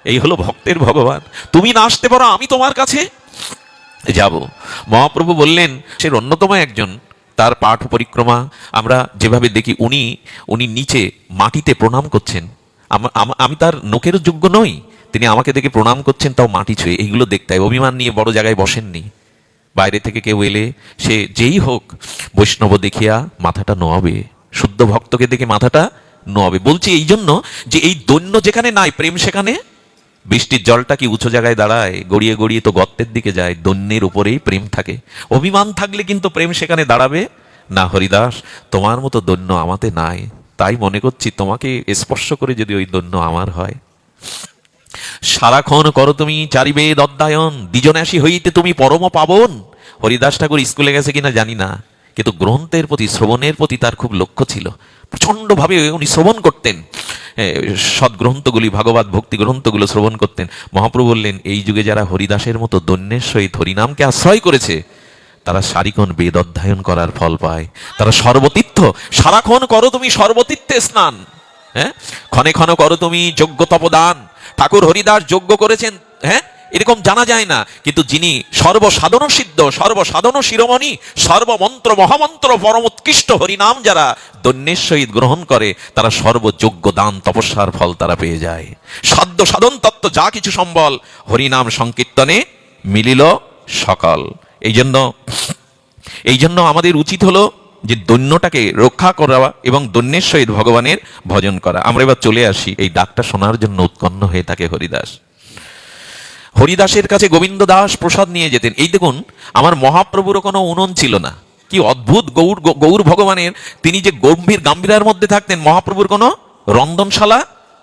এই হলো ভক্তের ভগবান, তুমি না আসতে পারো আমি তোমার কাছে যাব। মহাপ্রভু বললেন, সে অন্যতম একজন, তার পাঠ পরিক্রমা আমরা যেভাবে দেখি, উনি নিচে মাটিতে প্রণাম করছেন, আমি তার নোকের যোগ্য নই, তিনি আমাকে দেখে প্রণাম করছেন, তাও মাটি ছুঁয়ে। এইগুলো দেখতে হয়। অভিমান নিয়ে বড় জায়গায় বসেননি। বাইরে থেকে কেউ এলে সে যেই হোক, বৈষ্ণব দেখিয়া মাথাটা নোয়াবে, শুদ্ধ ভক্তকে দেখে মাথাটা নোয়াবে। বলছি এই জন্য যে এই দৈন্য যেখানে নাই প্রেম সেখানে, বৃষ্টির জলটা কি উঁচু জায়গায় দাঁড়ায়? গড়িয়ে গড়িয়ে তো গর্তের দিকে যায়। দৈন্যের উপরেই প্রেম থাকে। অভিমান থাকলে কিন্তু প্রেম সেখানে দাঁড়াবে না। হরিদাস, তোমার মতো দৈন্য আমাতে নাই, তাই মনে করছি তোমাকে স্পর্শ করে যদি ওই দৈন্য আমার হয়। সারাক্ষণ করো তুমি চারিবেদ অধ্যয়ন, দ্বিজনাসী হইতে তুমি পরম পাবন। হরিদাস ঠাকুর স্কুলে গেছে কিনা জানি না, কিন্তু গ্রন্থের প্রতি, শ্রবণের প্রতি তার খুব লক্ষ্য ছিল। প্রচন্ড ভাবে উনি শ্রবণ করতেন, সদ্গ্রন্থগুলি, ভাগবত ভক্তি গ্রন্থগুলো শ্রবণ করতেন। মহাপ্রভু বললেন, এই যুগে যারা হরিদাসের মতো দৈন্যের সহিত হরিনামকে আশ্রয় করেছে, তারা সারিক্ষণ বেদ অধ্যয়ন করার ফল পায়, তারা সর্বতীর্থ। সারাক্ষণ করো তুমি সর্বতীর্থে স্নান, হ্যাঁ, ক্ষণে ক্ষণ করো তুমি যজ্ঞ তপদান। ঠাকুর হরিদাস যজ্ঞ করেছেন, হ্যাঁ, এরকম জানা যায় না, কিন্তু যিনি সর্বসাধন সিদ্ধ, সর্বসাধন শিরোমণি, সর্বমন্ত্র মহামন্ত্র পরমোৎকৃষ্ট হরিনাম যারা দৈন্যের সহিত গ্রহণ করে, তারা সর্বযোগ্য দান তপস্যার ফল তারা পেয়ে যায়। সাধ্য সাধন তত্ত্ব যা কিছু সম্বল, হরিনাম সংকীর্তনে মিলিল সকল। এই জন্য আমাদের উচিত হলো যে দৈন্যটাকে রক্ষা করা এবং দৈন্যের সহিত ভগবানের ভজন করা। আমরা এবার চলে আসি এই ডাকটা শোনার জন্য উৎকণ্ঠ হয়ে থাকে হরিদাস। হরিদাসের কাছে গোবিন্দ দাস প্রসাদ নিয়ে যেতেন। এই দেখুন, আমার মহাপ্রভুরও কোনো উনন ছিল না। কি অদ্ভুত! গৌর ভগবানের তিনি যে গাম্ভীর্যের মধ্যে থাকতেন, মহাপ্রভুর কোনো রন্ধনশালা,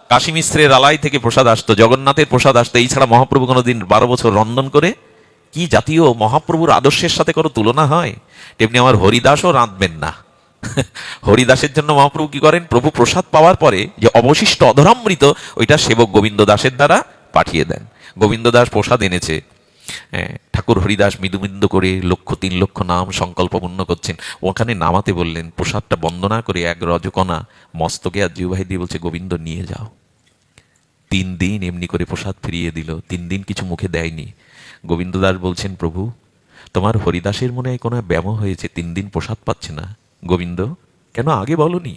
কাশী মিশ্রের আলাই থেকে প্রসাদ আসতো, জগন্নাথের প্রসাদ আসতো। এই ছাড়া মহাপ্রভু কোনোদিন 12 বছর রন্ধন করে, কি জাতীয় মহাপ্রভুর আদর্শের সাথে কোনো তুলনা হয়? তেমনি আমার হরিদাসও রাঁধবেন না। হরিদাসের জন্য মহাপ্রভু কি করেন? প্রভু প্রসাদ পাওয়ার পরে যে অবশিষ্ট অধরামৃত, ওইটা সেবক গোবিন্দ দাসের দ্বারা পাঠিয়ে দেন। গোবিন্দ দাস প্রসাদ এনেছে, ঠাকুর হরিদাস মৃদু মৃদু করে 3 লক্ষ নাম সংকল্প পূর্ণ করছেন। ওখানে নামাতে বললেন, প্রসাদটা বন্দনা করে এক রজকণা মস্তকে আর জিহ্বায় দিয়ে বলছে, গোবিন্দ নিয়ে যাও। 3 দিন এমনি করে প্রসাদ ফিরিয়ে দিল, 3 দিন কিছু মুখে দেয়নি। গোবিন্দ দাস বলছেন, প্রভু তোমার হরিদাসের মনে হয় কোনো ব্যামো হয়েছে, 3 দিন প্রসাদ পাচ্ছে না। গোবিন্দ, কেন আগে বলনি?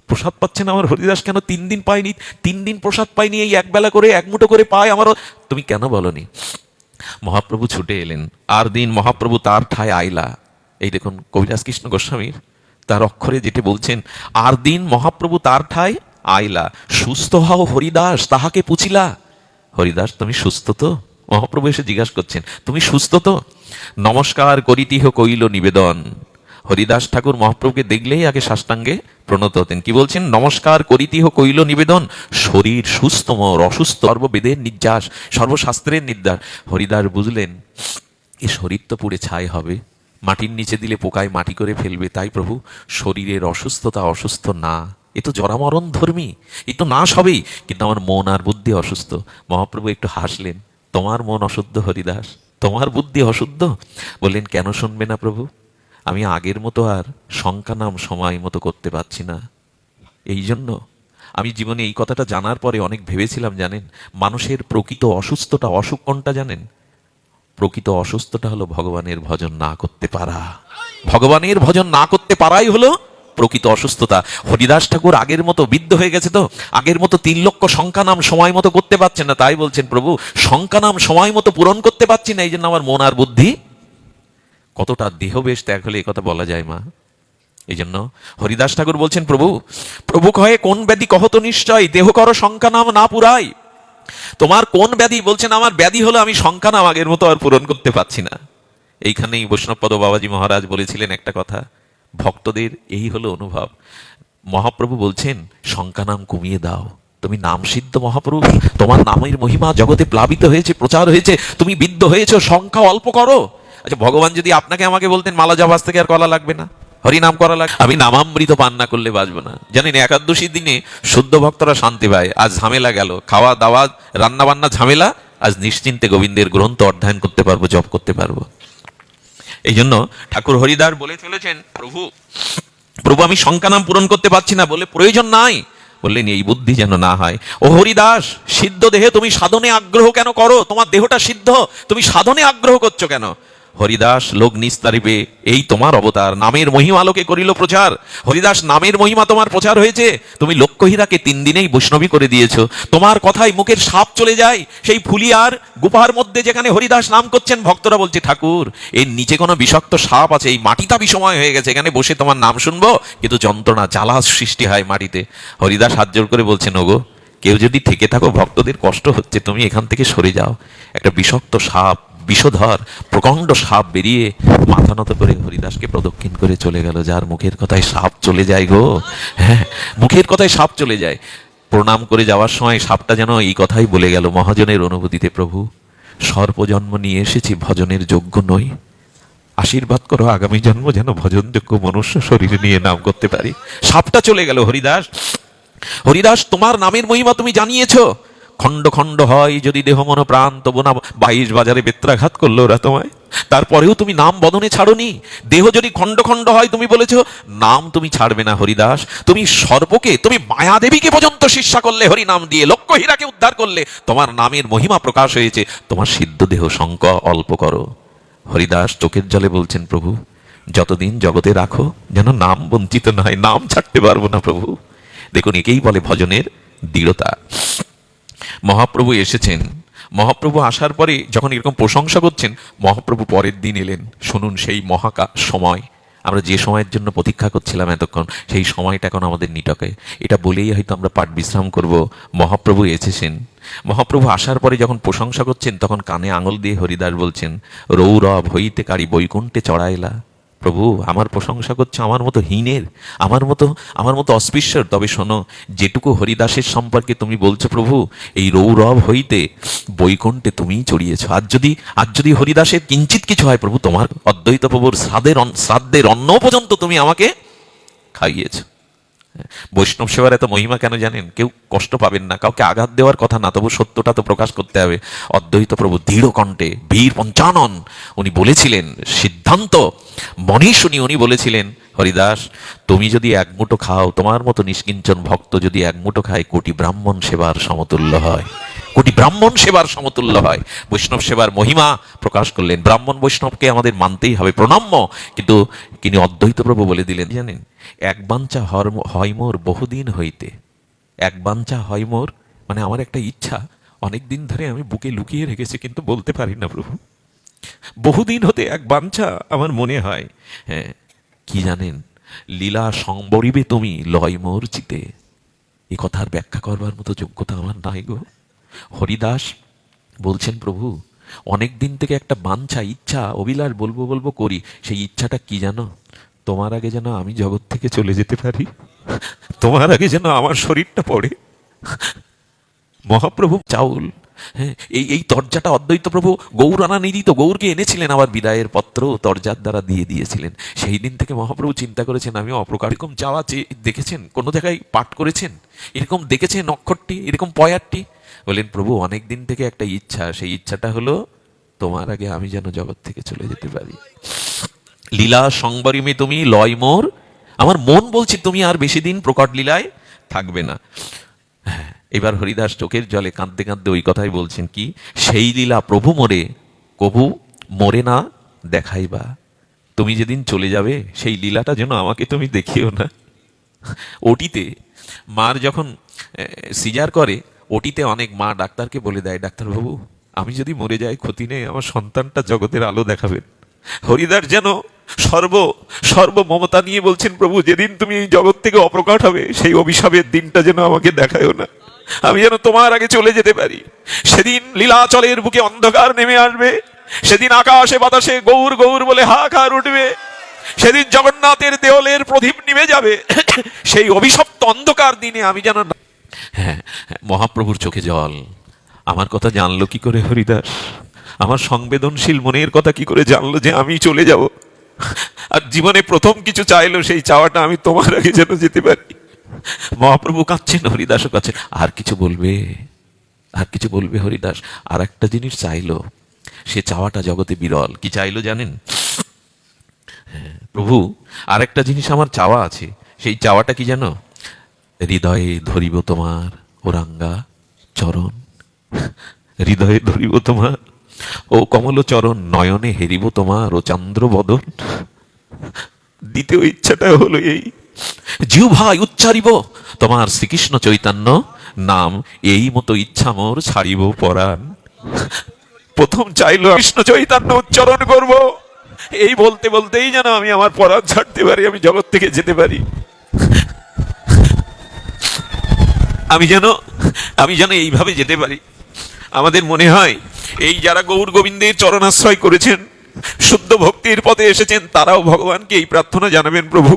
প্রসাদ পাচ্ছে না আমার হরিদাস, কেন 3 দিন পায়নি? 3 দিন প্রসাদ পায়নি, এই একবেলা করে 1 মুঠো করে পায়, আমারও তুমি কেন বলনি? মহাপ্রভু ছুটে এলেন। আর দিন মহাপ্রভু তার ঠায় আইলা। এই দেখুন কবিরাজ কৃষ্ণ গোস্বামীর তার অক্ষরে যেটা বলছেন, আর দিন মহাপ্রভু তার ঠায় আইলা, সুস্থ হও হরিদাস তাহাকে পুছিলা। হরিদাস, তুমি সুস্থ তো? মহাপ্রভু এসে জিজ্ঞাসা করছেন, তুমি সুস্থ তো? নমস্কার করিতিহ কইল নিবেদন। হরিদাস ঠাকুর মহাপ্রভুকে দেখলেই আগে সাষ্টাঙ্গে প্রণত হতেন। কি বলছেন? নমস্কার করিতিহ কইল নিবেদন, শরীর সুস্থ মোর অসুস্থ, সর্ববেদের নির্যাস, সর্বশাস্ত্রের নির্যাস। হরিদাস বুঝলেন, এ শরীর তো পুড়ে ছাই হবে, মাটির নিচে দিলে পোকায় মাটি করে ফেলবে, তাই প্রভু শরীরের অসুস্থতা অসুস্থ না, এ তো জরামরণ ধর্মী, এ তো নাশ হবেই, কিন্তু আমার মন আর বুদ্ধি অসুস্থ। মহাপ্রভু একটু হাসলেন, তোমার মন অশুদ্ধ হরিদাস, তোমার বুদ্ধি অশুদ্ধ? বললেন, কেন শুনবে না প্রভু? আমি আগের মতো আর শঙ্কা নাম সময় মতো করতে পারছি না। এই জন্য আমি জীবনে এই কথাটা জানার পরে অনেক ভেবেছিলাম, জানেন মানুষের প্রকৃত অসুস্থতা, অসুখ কোনটা জানেন? প্রকৃত অসুস্থতা হলো ভগবানের ভজন না করতে পারা। ভগবানের ভজন না করতে পারাই হলো প্রকৃত অসুস্থতা। হরিদাস ঠাকুর আগের মতো বৃদ্ধ হয়ে গেছে, তো আগের মতো 3 লক্ষ সংখ্যা নাম সময় মতো করতে পারছেন না। তাই বলছেন, প্রভু সংখ্যা নাম সময় মতো পূরণ করতে পারছি না, এই জন্য আমার মন আর বুদ্ধি। কতটা দেহ বেশ ত্যাগ হলে এই কথা বলা যায় মা? এই জন্য হরিদাস ঠাকুর বলছেন, প্রভু প্রভু কহে কোন ব্যাধি কহত নিশ্চয়, দেহ কর সংখ্যা নাম না পুরাই। তোমার কোন ব্যাধি? বলছেন, আমার ব্যাধি হলো আমি সংখ্যা নাম আগের মতো আর পূরণ করতে পারছি না। এইখানেই বৈষ্ণবপদ বাবাজি মহারাজ বলেছিলেন একটা কথা, ভক্তদের এই হলো অনুভব। মহাপ্রভু বলছেন, সংখ্যা নাম কমিয়ে দাও, তুমি নাম সিদ্ধ মহাপুরুষ, তোমার নামের মহিমা জগতে প্লাবিত হয়েছে, প্রচার হয়েছে, তুমি বিদ্ধ হয়েছো, সংখ্যা অল্প করো। আচ্ছা, ভগবান যদি আপনাকে আমাকে বলতেন মালা জপ আজ থেকে আর করা লাগবে না, হরি নাম করা লাগবে, আমি নামামৃত পান না করলে বাঁচবো না। জানেন, একাদশীর দিনে শুদ্ধ ভক্তরা শান্তি পায়। আজ ঝামেলা গেল, খাওয়া দাওয়া রান্না বান্না ঝামেলা, আজ নিশ্চিন্তে গোবিন্দের গ্রন্থ অধ্যয়ন করতে পারবো, জপ করতে পারবো। এই জন্য ঠাকুর হরিদাস বলে চলেছেন, প্রভু প্রভু আমি সংখ্যা নাম পূরণ করতে পারছি না, বলে প্রয়োজন নাই, বললেন এই বুদ্ধি যেন না হয়। ও হরিদাস, সিদ্ধ দেহে তুমি সাধনে আগ্রহ কেন করো? তোমার দেহটা সিদ্ধ, তুমি সাধনে আগ্রহ করছো কেন? হরিদাস লোক নিস্তারিবে, এই তোমার অবতার, নামের মহিমালোকে করিল প্রচার। হরিদাস, নামের মহিমা তোমার প্রচার হয়েছে, তুমি লক্ষ্যহীরাকে 3 দিনেই বৈষ্ণবী করে দিয়েছো। তোমার কথায় মুখের সাপ চলে যায়, সেই ফুলিয়ার গুফার মধ্যে যেখানে হরিদাস নাম করছেন, ভক্তরা বলছে ঠাকুর এর নিচে কোনো বিষাক্ত সাপ আছে, এই মাটিটা বিষময় হয়ে গেছে, এখানে বসে তোমার নাম শুনবো, কিন্তু যন্ত্রণা জ্বালা সৃষ্টি হয় মাটিতে। হরিদাস হাত জোর করে বলছেন, ওগো কেউ যদি থেকে থাকো, ভক্তদের কষ্ট হচ্ছে, তুমি এখান থেকে সরে যাও। একটা বিষাক্ত সাপ, বিষধর প্রকাণ্ড সাপ বেরিয়ে মাথা নত করে হরিদাসকে প্রদক্ষিণ করে চলে গেল। যার মুখের কথায় সাপ চলে যায় গো, হ্যাঁ, মুখের কথায় সাপ চলে যায়। প্রণাম করে যাওয়ার সময় সাপটা যেন এই কথাই বলে গেল মহাজনের অনুভূতিতে, প্রভু সর্পজন্ম নিয়ে এসেছি, ভজনের যোগ্য নই, আশীর্বাদ করো আগামী জন্ম যেন ভজনযোগ্য মনুষ্য শরীরে নিয়ে নাম করতে পারি। সাপটা চলে গেল। হরিদাস, হরিদাস তোমার নামের মহিমা তুমি জানিয়েছো, খণ্ড খণ্ড হয় যদি দেহ মন প্রাণ, তবু না 22 বাজারে বেত্রাঘাত করলো ওরা তোমায়, তারপরেও তুমি নাম বদনে ছাড়োনি। দেহ যদি খণ্ড খণ্ড হয়, তুমি বলেছো নাম তুমি ছাড়বে না। হরিদাস, তুমি সর্বকে, তুমি মায়াদেবীকে পর্যন্ত শিষ্যা করলে হরি নাম দিয়ে, লক্ষ্যহীরাকে উদ্ধার করলে, তোমার নামের মহিমা প্রকাশ হয়েছে, তোমার সিদ্ধ দেহ সংখ্যা অল্প করো। হরিদাস চোখের জলে বলছেন, প্রভু যতদিন জগতে রাখো যেন নাম বঞ্চিত না হয়, নাম ছাড়তে পারবো না প্রভু। দেখুন, একেই বলে ভজনের দৃঢ়তা। মহাপ্রভু এসেছেন, মহাপ্রভু আসার পরে যখন এরকম প্রশংসা করছেন, মহাপ্রভু পরের দিন এলেন। শুনুন, সেই সময়, আমরা যে সময়ের জন্য প্রতীক্ষা করছিলাম এতক্ষণ, সেই সময়টা এখন আমাদের নিটকে। এটা বলেই হয়তো আমরা পাঠ বিশ্রাম করব। মহাপ্রভু এসেছেন। মহাপ্রভু আসার পরে যখন প্রশংসা করছেন, তখন কানে আঙুল দিয়ে হরিদাস বলছেন, রৌরব হইতে কারি বৈকুণ্ঠে চড়াইলা। প্রভু আমার প্রশংসা করছে আমার মতো হীনের, আমার মতো অস্পৃশ্যর। তবে শোনো, যেটুকু হরিদাসের সম্পর্কে তুমি বলছো প্রভু, এই রৌরব হইতে বৈকুণ্ঠে তুমিই চড়িয়েছ। আজ যদি হরিদাসের কিঞ্চিত কিছু হয় প্রভু, তোমার অদ্বৈত প্রভুর শ্রাদ্ধের অন্ন পর্যন্ত তুমি আমাকে খাইয়েছ। বৈষ্ণব সেবার এত মহিমা কেন জানেন? কেউ কষ্ট পাবেন না, কাউকে আঘাত দেওয়ার কথা না, তবু সত্যটা তো প্রকাশ করতে হবে। অদ্বৈত প্রভু দৃঢ় কণ্ঠে, বীর পঞ্চানন উনি বলেছিলেন, সিদ্ধান্ত মনে শুনি উনি বলেছিলেন, হরিদাস তুমি যদি এক মুঠো খাও, তোমার মতো নিষ্কিঞ্চন ভক্ত যদি এক মুঠো খায়, কোটি ব্রাহ্মণ সেবার সমতুল্য হয়, কোটি ব্রাহ্মণ সেবার সমতুল্য হয়। বৈষ্ণব সেবার মহিমা প্রকাশ করলেন। ব্রাহ্মণ বৈষ্ণবকে আমাদের মানতেই হবে, প্রণম্য। কিন্তু তিনি অদ্বৈত প্রভু বলে দিলেন, জানেন, এক বাঞ্ছা হয় মোর বহুদিন হইতে। এক বাঞ্ছা হয় মোর মানে আমার একটা ইচ্ছা অনেক দিন ধরে আমি বুকে লুকিয়ে রেখেছি, কিন্তু বলতে পারি না প্রভু। বহুদিন হতে এক বাঞ্ছা আমার মনে হয়। হ্যাঁ, কি জানেন, লীলা সংবরিবে তুমি লয় মোর চিতে। এই কথার ব্যাখ্যা করবার মতো যোগ্যতা আমার নাই গো। হরিদাস বলছেন, প্রভু অনেক দিন থেকে একটা বাঞ্ছা, ইচ্ছা, অভিলাষ বলবো করি। সেই ইচ্ছাটা কি জানো? তোমার আগে যেন আমি জগৎ থেকে চলে যেতে পারি, তোমার আগে যেন আমার শরীরটা পড়ে। মহাপ্রভু চাউল, হ্যাঁ, এই তরজাটা অদ্বৈত প্রভু গৌর আনা নিদিত, গৌরকে এনেছিলেন, আবার বিদায়ের পত্র তরজার দ্বারা দিয়ে দিয়েছিলেন। সেই দিন থেকে মহাপ্রভু চিন্তা করেছেন, আমি অপ্রকার। এরকম যাওয়া দেখেছেন কোনো জায়গায় পাঠ করেছেন? এরকম দেখেছেন অক্ষরটি, এরকম পয়ারটি? বলেন, প্রভু অনেক দিন থেকে একটা ইচ্ছা, সেই ইচ্ছাটা হলো তোমার আগে আমি যেন জগৎ থেকে চলে যেতে পারি। লীলা সংবরিমে তুমি লয় মোর, আমার মন বলছি তুমি আর বেশি দিন প্রকট লীলায় থাকবে না। এবার হরিদাস চোখের জলে কাঁদতে কাঁদতে ওই কথাই বলছেন, কি সেই লীলা প্রভু মোরে কভু মোরে না দেখাইবা। তুমি যেদিন চলে যাবে সেই লীলাটা যেন আমাকে তুমি দেখিও না। ওটিতে মার যখন সিজার করে, ওটিতে অনেক মা ডাক্তারকে বলে দেয়, ডাক্তারবাবু আমি যদি মরে যাই ক্ষতি নেই, আমার সন্তানটা জগতের আলো দেখাবেন। হরিদাস যেন সর্ব মমতা নিয়ে বলছেন, প্রভু যেদিন তুমি এই জগৎ থেকে অপ্রকট হবে, সেই অভিশাপের দিনটা যেন আমাকে দেখায়ও না, আমি যেন তোমার আগে চলে যেতে পারি। সেদিন লীলাচলের বুকে অন্ধকার নেমে আসবে, সেদিন আকাশে বাতাসে গৌর গৌর বলে হাহাকার উঠবে, সেদিন জগন্নাথের দেওলের প্রদীপ নিভে যাবে। সেই অভিশপ্ত অন্ধকার দিনে আমি যেন হ্যাঁ, মহাপ্রভুর চোখে জল। আমার কথা জানলো কি করে হরিদাস? আমার সংবেদনশীল মনের কথা কি করে জানলো যে আমি চলে যাব? আর জীবনে প্রথম কিছু চাইলো, সেই চাওয়াটা আমি তোমার আগে যেন যেতে পারি। মহাপ্রভু কাঁদছেন, হরিদাসও কাঁদছেন। আর কিছু বলবে? আর কিছু বলবে হরিদাস? আর একটা জিনিস চাইলো, সে চাওয়াটা জগতে বিরল। কি চাইলো জানেন? প্রভু, আর একটা জিনিস আমার চাওয়া আছে। সেই চাওয়াটা কি জানো? হৃদয়ে ধরিব তোমার ওরাঙ্গা চরণ, হৃদয়ে ধরিব তোমার ও কমল চরণ, নয়নে হেরিব তোমার ও চন্দ্র বদন। দ্বিতীয় ইচ্ছাটা হলো এই, জিহ্বায় উচ্চারিব তোমার শ্রীকৃষ্ণ চৈতন্য নাম, এই মতো ইচ্ছা মোর ছাড়িব পরাণ। প্রথম চাইলো কৃষ্ণ চৈতন্য উচ্চারণ করব, এই বলতে বলতেই যেন আমি আমার পরাণ ছাড়তে পারি, আমি জগৎ থেকে যেতে পারি। আমি যেন এইভাবে যেতে পারি। আমাদের মনে হয় এই যারা গৌর গোবিন্দের চরণাশ্রয় করেছেন, শুদ্ধ ভক্তির পথে এসেছেন, তারাও ভগবানকে এই প্রার্থনা জানাবেন, প্রভু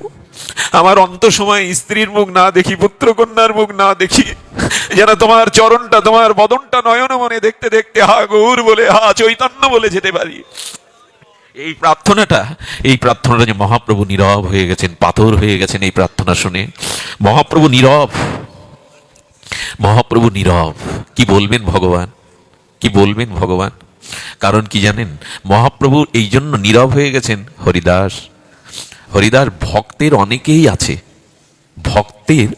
আমার অন্ত সময় স্ত্রীর মুখ না দেখি, পুত্র কন্যার মুখ না দেখি, যেন তোমার চরণটা, তোমার বদনটা নয়ন মনে দেখতে দেখতে হা গৌর বলে, হা চৈতন্য বলে যেতে পারি। এই প্রার্থনাটা যে মহাপ্রভু নীরব হয়ে গেছেন, পাথর হয়ে গেছেন এই প্রার্থনা শুনে। মহাপ্রভু নীরব, মহাপ্রভু নীরব। কি বলবেন ভগবান? কি বলবেন ভগবান? কারণ কি জানেন? মহাপ্রভু এই জন্য নীরব হয়ে গেছেন। হরিদাস ভক্তের অনেকেই আছে, ভক্তের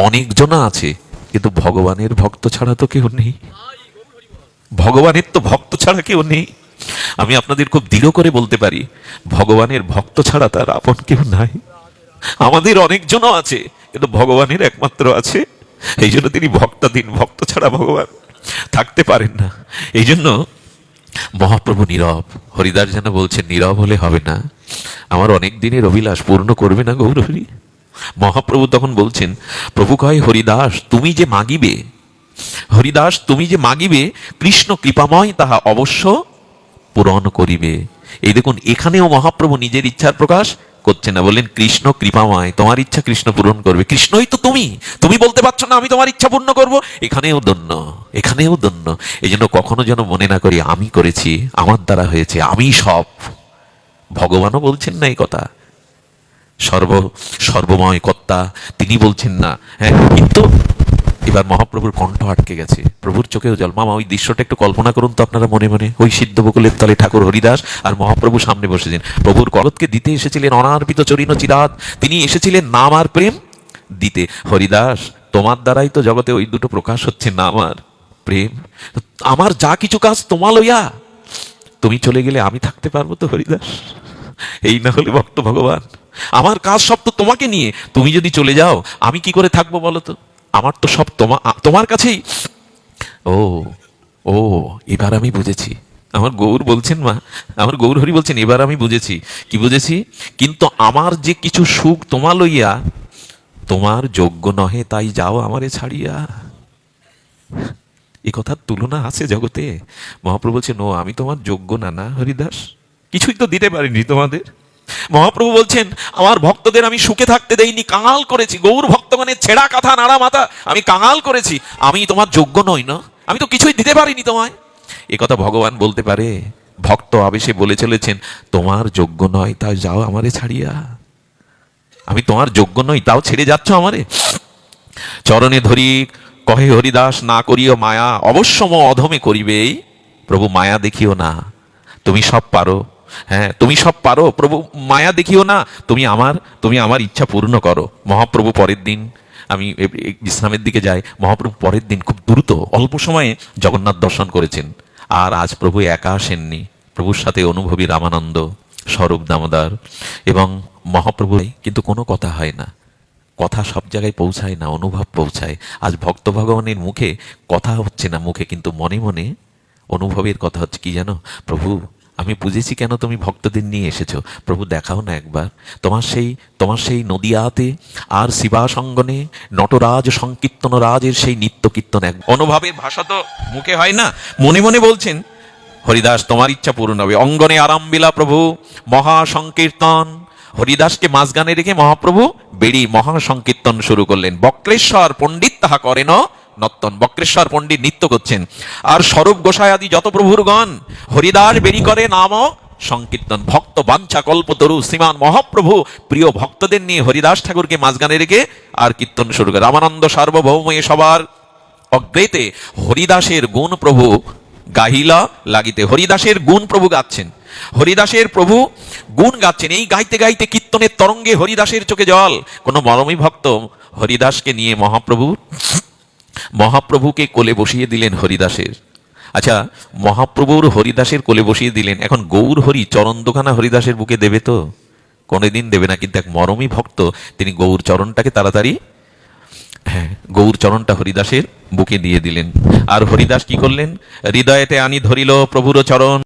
অনেকজনা আছে, কিন্তু ভগবানের ভক্ত ছাড়া তো কেউ নেই। ভগবানের তো ভক্ত ছাড়া কেউ নেই। আমি আপনাদের খুব দৃঢ় করে বলতে পারি, ভগবানের ভক্ত ছাড়া তার আপন কেউ নাই। আমাদের অনেকজনও আছে, কিন্তু ভগবানের একমাত্র আছে। এই জন্য তিনি ভক্তাধীন, ভক্ত ছাড়া ভগবান থাকতে পারেন না। এই জন্য মহাপ্রভু নীরব। হরিদাস যেন বলছেন, নীরব হলে হবে না, আমার অনেক দিনের অভিলাষ পূর্ণ করবে না গৌরহরি? মহাপ্রভু তখন বলছেন, প্রভু কয়, হরিদাস তুমি যে মাগিবে, হরিদাস তুমি যে মাগিবে, কৃষ্ণ কৃপাময় তাহা অবশ্য পূরণ করিবে। এই দেখুন, এখানেও মহাপ্রভু নিজের ইচ্ছার প্রকাশ করছেন না, বললেন কৃষ্ণ কৃপাময়, তোমার ইচ্ছা কৃষ্ণ পূরণ করবে। কৃষ্ণই তো তুমি, তুমি বলতে পারছো না আমি তোমার ইচ্ছা পূর্ণ করব? এখানেও ধন্য, এখানেও ধন্য। এই জন্য কখনো যেন মনে না করি আমি করেছি, আমার দ্বারা হয়েছে, আমি সব। ভগবানও বলছেন না এই কথা, সর্বময় কর্তা তিনি বলছেন না। হ্যাঁ, কিন্তু এবার মহাপ্রভুর কণ্ঠ আটকে গেছে, প্রভুর চোখেও জল। মামা ওই দৃশ্যটা একটু কল্পনা করুন তো আপনারা মনে মনে। ওই সিদ্ধ বকুলের তলে ঠাকুর হরিদাস আর মহাপ্রভু সামনে বসেছেন। প্রভুর করতকে দিতে এসেছিলেন অনার্পিত চরিণ চিরাত, তিনি এসেছিলেন নাম আর প্রেম দিতে। হরিদাস, তোমার দ্বারাই তো জগতে ওই দুটো প্রকাশ হচ্ছে, নাম আর প্রেম। আমার যা কিছু কাজ তোমা লইয়া, তুমি চলে গেলে আমি থাকতে পারবো তো হরিদাস? এই না হলে ভক্ত ভগবান, আমার কাজ সব তো তোমাকে নিয়ে, তুমি যদি চলে যাও আমি কি করে থাকবো বলো তো? আমার তো সব তোমার কাছেই। ও ও এবার আমি বুঝেছি। আমার গৌর বলছেন, মা আমার গৌর হরি বলছেন, এবার আমি বুঝেছি। কি বুঝেছি? কিন্তু আমার যে কিছু সুখ তোমা লইয়া, তোমার যোগ্য নহে তাই যাও আমারে ছাড়িয়া। এ কথার তুলনা আছে জগতে? মহাপ্রভু বলছেন, ও আমি তোমার যোগ্য না, না হরিদাস, কিছুই তো দিতে পারিনি তোমাদের। মহাপ্রভু বলছেন, আমার ভক্তদের আমি সুখে থাকতে দেইনি, কাঙাল করেছি। গৌর ভক্তগণের ছেঁড়া কাঁথা নাড়া মাথা আমি কাঙাল করেছি। আমি তোমার যোগ্য নই না, আমি তো কিছুই দিতে পারিনি তোমায়। এ কথা ভগবান বলতে পারে? ভক্ত আবেশে বলে চলেছেন, তোমার যোগ্য নয় তাই যাও আমারে ছাড়িয়া। আমি তোমার যোগ্য নই তাও ছেড়ে যাচ্ছ আমারে? চরণে ধরি কহে হরিদাস, না করিও মায়া, অবশ্যম অধমে করিবেই। প্রভু মায়া দেখিও না, তুমি সব পারো। হ্যাঁ, তুমি সব পারো প্রভু, মায়া দেখিও না, তুমি আমার ইচ্ছা পূর্ণ করো। মহাপ্রভু পরের দিন, আমি বিশ্রামের দিকে যাই, মহাপ্রভু পরের দিন খুব দ্রুত অল্প সময়ে জগন্নাথ দর্শন করেছেন। আর আজ প্রভু একা আসেননি, প্রভুর সাথে অনুভবী রামানন্দ, স্বরূপ দামোদর এবং মহাপ্রভু। কিন্তু কোনো কথা হয় না, কথা সব জায়গায় পৌঁছায় না, অনুভব পৌঁছায়। আজ ভক্ত ভগবানের মুখে কথা হচ্ছে না মুখে, কিন্তু মনে মনে অনুভবের কথা হচ্ছে। কি জানো প্রভু, আমি বুঝেছি কেন তুমি ভক্তদের নিয়ে এসেছো। প্রভু দেখাও না একবার তোমার সেই নদিয়াতে আর শিবাসঙ্গনে নটরাজ সংকীর্তন রাজের সেই নিত্য কীর্তন। এক অনুভবের ভাষা তো মুখে হয় না, মনে মনে বলছেন, হরিদাস তোমার ইচ্ছা পূরণ হবে। অঙ্গনে আরামবিলা প্রভু মহা সংকীর্তন, হরিদাসকে মাঝগানে রেখে মহাপ্রভু বেড়ি মহাসংকীর্তন শুরু করলেন। বক্রেশ্বর পণ্ডিত তাহা করেন নর্তন, বক্রেশ্বর পণ্ডিত নৃত্য করছেন, আর স্বরূপ গোসাই আদি যত প্রভুর গণ হরিদাস বেড়ি করে নাম সংকীর্তন। ভক্ত বাঞ্ছা কল্পতরু শ্রীমান মহাপ্রভু প্রিয় ভক্তদের নিয়ে হরিদাস ঠাকুরকে মাঝগানে রেখে আর কীর্তন শুরু করে। রামানন্দ সার্বভৌম এ সবার অগ্রেতে হরিদাসের গুণ প্রভু গাহিলা লাগিতে। হরিদাসের গুণ প্রভু গাচ্ছেন, হরিদাসের প্রভু গুণ গাচ্ছেন। এই গাইতে গাইতে কীর্তনের তরঙ্গে হরিদাসের চোখে জল। কোন মরমী ভক্ত হরিদাসকে নিয়ে মহাপ্রভুকে কোলে বসিয়ে দিলেন হরিদাসের। আচ্ছা, মহাপ্রভুর হরিদাসের কোলে বসিয়ে দিলেন, এখন গৌর হরি চরণ দোকানা হরিদাসের বুকে দেবে তো? কোনোদিন দেবে না। কিন্তু এক মরমী ভক্ত তিনি গৌর চরণটাকে তাড়াতাড়ি, হ্যাঁ, গৌর চরণটা হরিদাসের বুকে দিয়ে দিলেন। আর হরিদাস কি করলেন? হৃদয়েতে আনি ধরিল প্রভুর চরণ।